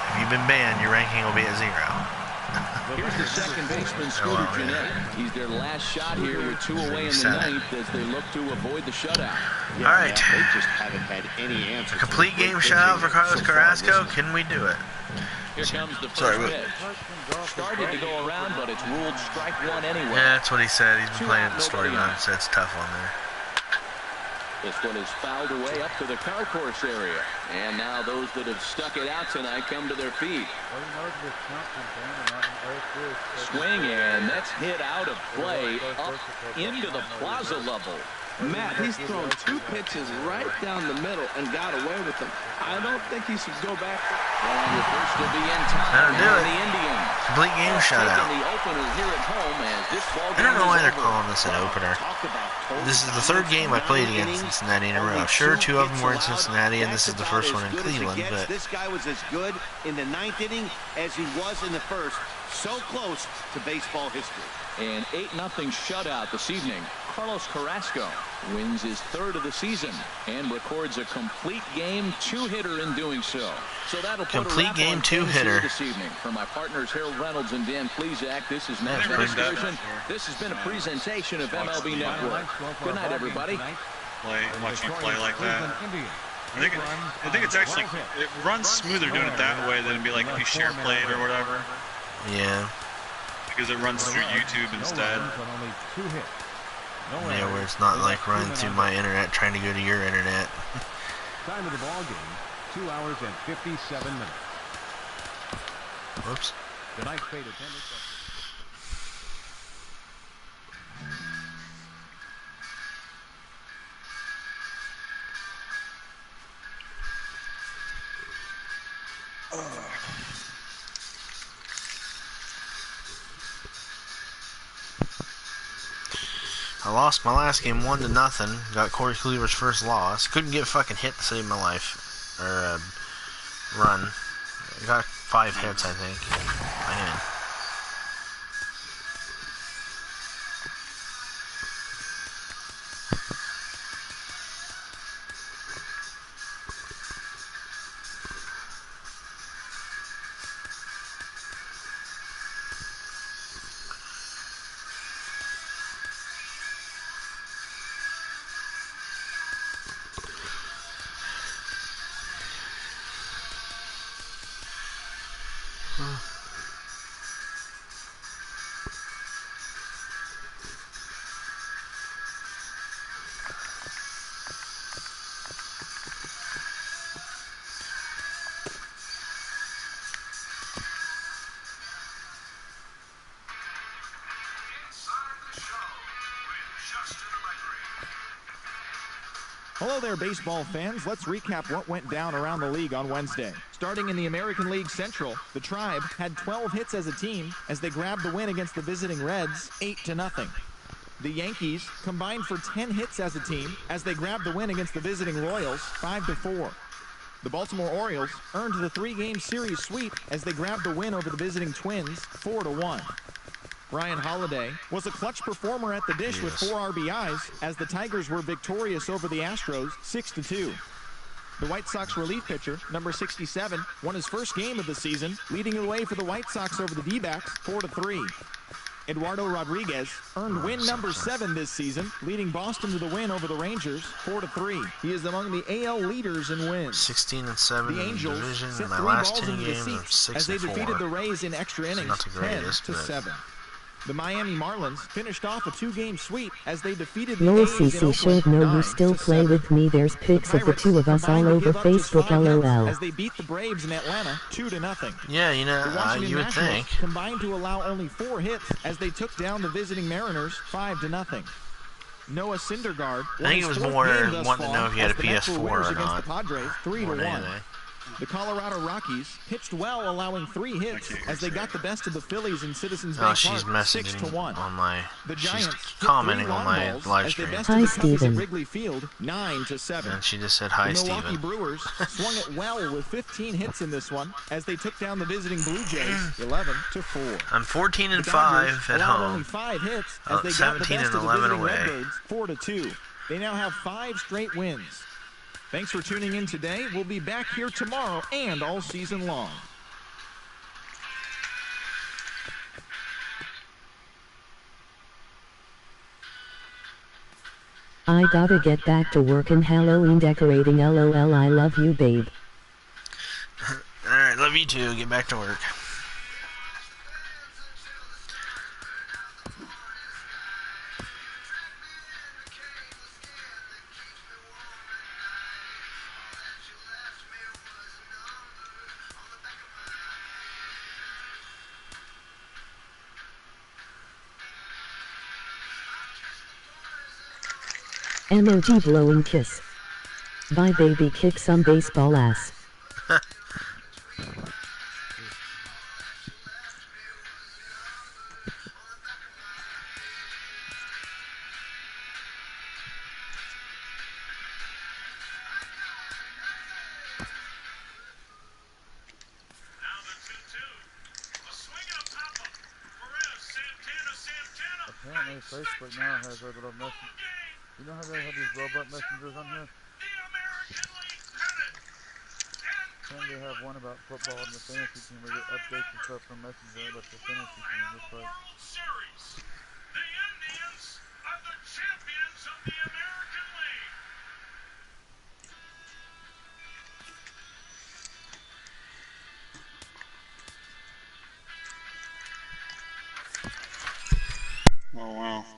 If you've been banned, your ranking will be at 0. Here's the second baseman, Scooter Gennett. He's their last shot here with 2 away in the 9th as they look to avoid the shutout. All right. They just haven't had any answer. A complete game shutout for Carlos Carrasco. Can we do it? Here comes the first pitch. Started to go around, but it's ruled strike 1 anyway. Yeah, that's what he said. He's been playing the storyline, so it's tough on there. This one is fouled away up to the concourse area. And now those that have stuck it out tonight come to their feet. Swing, and that's hit out of play up into the plaza level. Matt, he's thrown 2 pitches right down the middle and got away with them. I don't think he should go back. And the first to be in time. That'll do it. The Indians. Complete game shutout. The opener here at home as this ball I don't know why they're over. calling this an opener. This is the 3rd game I played against Cincinnati in a row. Sure, 2 of them were in Cincinnati, and this is the first one in Cleveland. But this guy was as good in the 9th inning as he was in the 1st. So close to baseball history. An 8-0 shutout this evening. Carlos Carrasco wins his 3rd of the season and records a complete game 2-hitter in doing so. So that'll put complete game 2-hitter this evening. For my partners Harold Reynolds and Dan Plezak, this is Matt Excursion. This has been a presentation of MLB Network. Good night, everybody. Watch you play like that. I think it's actually, it runs smoother doing it that way than it'd be like if you share played or whatever. yeah. Because it runs through YouTube instead. Yeah, where it's not like running through my internet trying to go to your internet. Time of the ball game, 2 hours and 57 minutes. Whoops. Tonight's paid attendance. I lost my last game 1-0. Got Corey Kluber's first loss. Couldn't get fucking hit to save my life. Or run. I got 5 hits, I think. Man. Hello there, baseball fans. Let's recap what went down around the league on Wednesday. Starting in the American League Central, the Tribe had 12 hits as a team as they grabbed the win against the visiting Reds 8-0. The Yankees combined for 10 hits as a team as they grabbed the win against the visiting Royals 5-4. The Baltimore Orioles earned the 3-game series sweep as they grabbed the win over the visiting Twins 4-1. Ryan Holiday was a clutch performer at the dish with 4 RBIs as the Tigers were victorious over the Astros 6-2. The White Sox relief pitcher, number 67, won his first game of the season, leading the way for the White Sox over the D-backs 4-3. Eduardo Rodriguez earned win number 7 this season, leading Boston to the win over the Rangers 4-3. He is among the AL leaders in wins. 16-7 the in the division. sent In my 3 last balls 10 into the games, I'm seats as they 6-4. defeated the Rays in extra innings Not the greatest, 10-7. The Miami Marlins finished off a 2-game sweep as they defeated the Lol A's in CC Oakland should know you still play 9-7. with me. There's pics of the two of us all Combined to over give up just Facebook 5 hits LOL. as they beat the Braves in Atlanta 2-0. Yeah, you know, The Washington you would Nationals think. combined to allow only 4 hits as they took down the visiting Mariners 5-0. Noah Syndergaard I think it was more wanting to know if you had a PS4 or not. The Padres 3-1. Anything. The Colorado Rockies pitched well, allowing 3 hits as they got the best of the Phillies in Citizens Oh, Bank she's Park messaging 6-1. on my. The She's Giants hit commenting 3 on long my balls live as they stream. bested Hi, the Cubbies at Steven. Wrigley Field 9-7. And she just said hi, The Milwaukee Steven. Brewers swung it well with 15 hits in this one as they took down the visiting Blue Jays 11-4. I'm 14 and The 5 Dodgers at allowed only home. 5 hits as they got the 17 best and of the 11 visiting away. Redbirds 4-2. They now have 5 straight wins. Thanks for tuning in today. We'll be back here tomorrow and all season long. I gotta get back to work and Halloween decorating. LOL. I love you, babe. Alright, love you too. Get back to work. Emoji blowing kiss. Bye baby, kick some baseball ass. Apparently Facebook now has our little message. You know how they have these robot messengers on here? Apparently they have one about football and the fantasy team. We get updates and stuff from Messenger about the fantasy team. Looks like. The Indians are the champions of the American League. Oh, wow.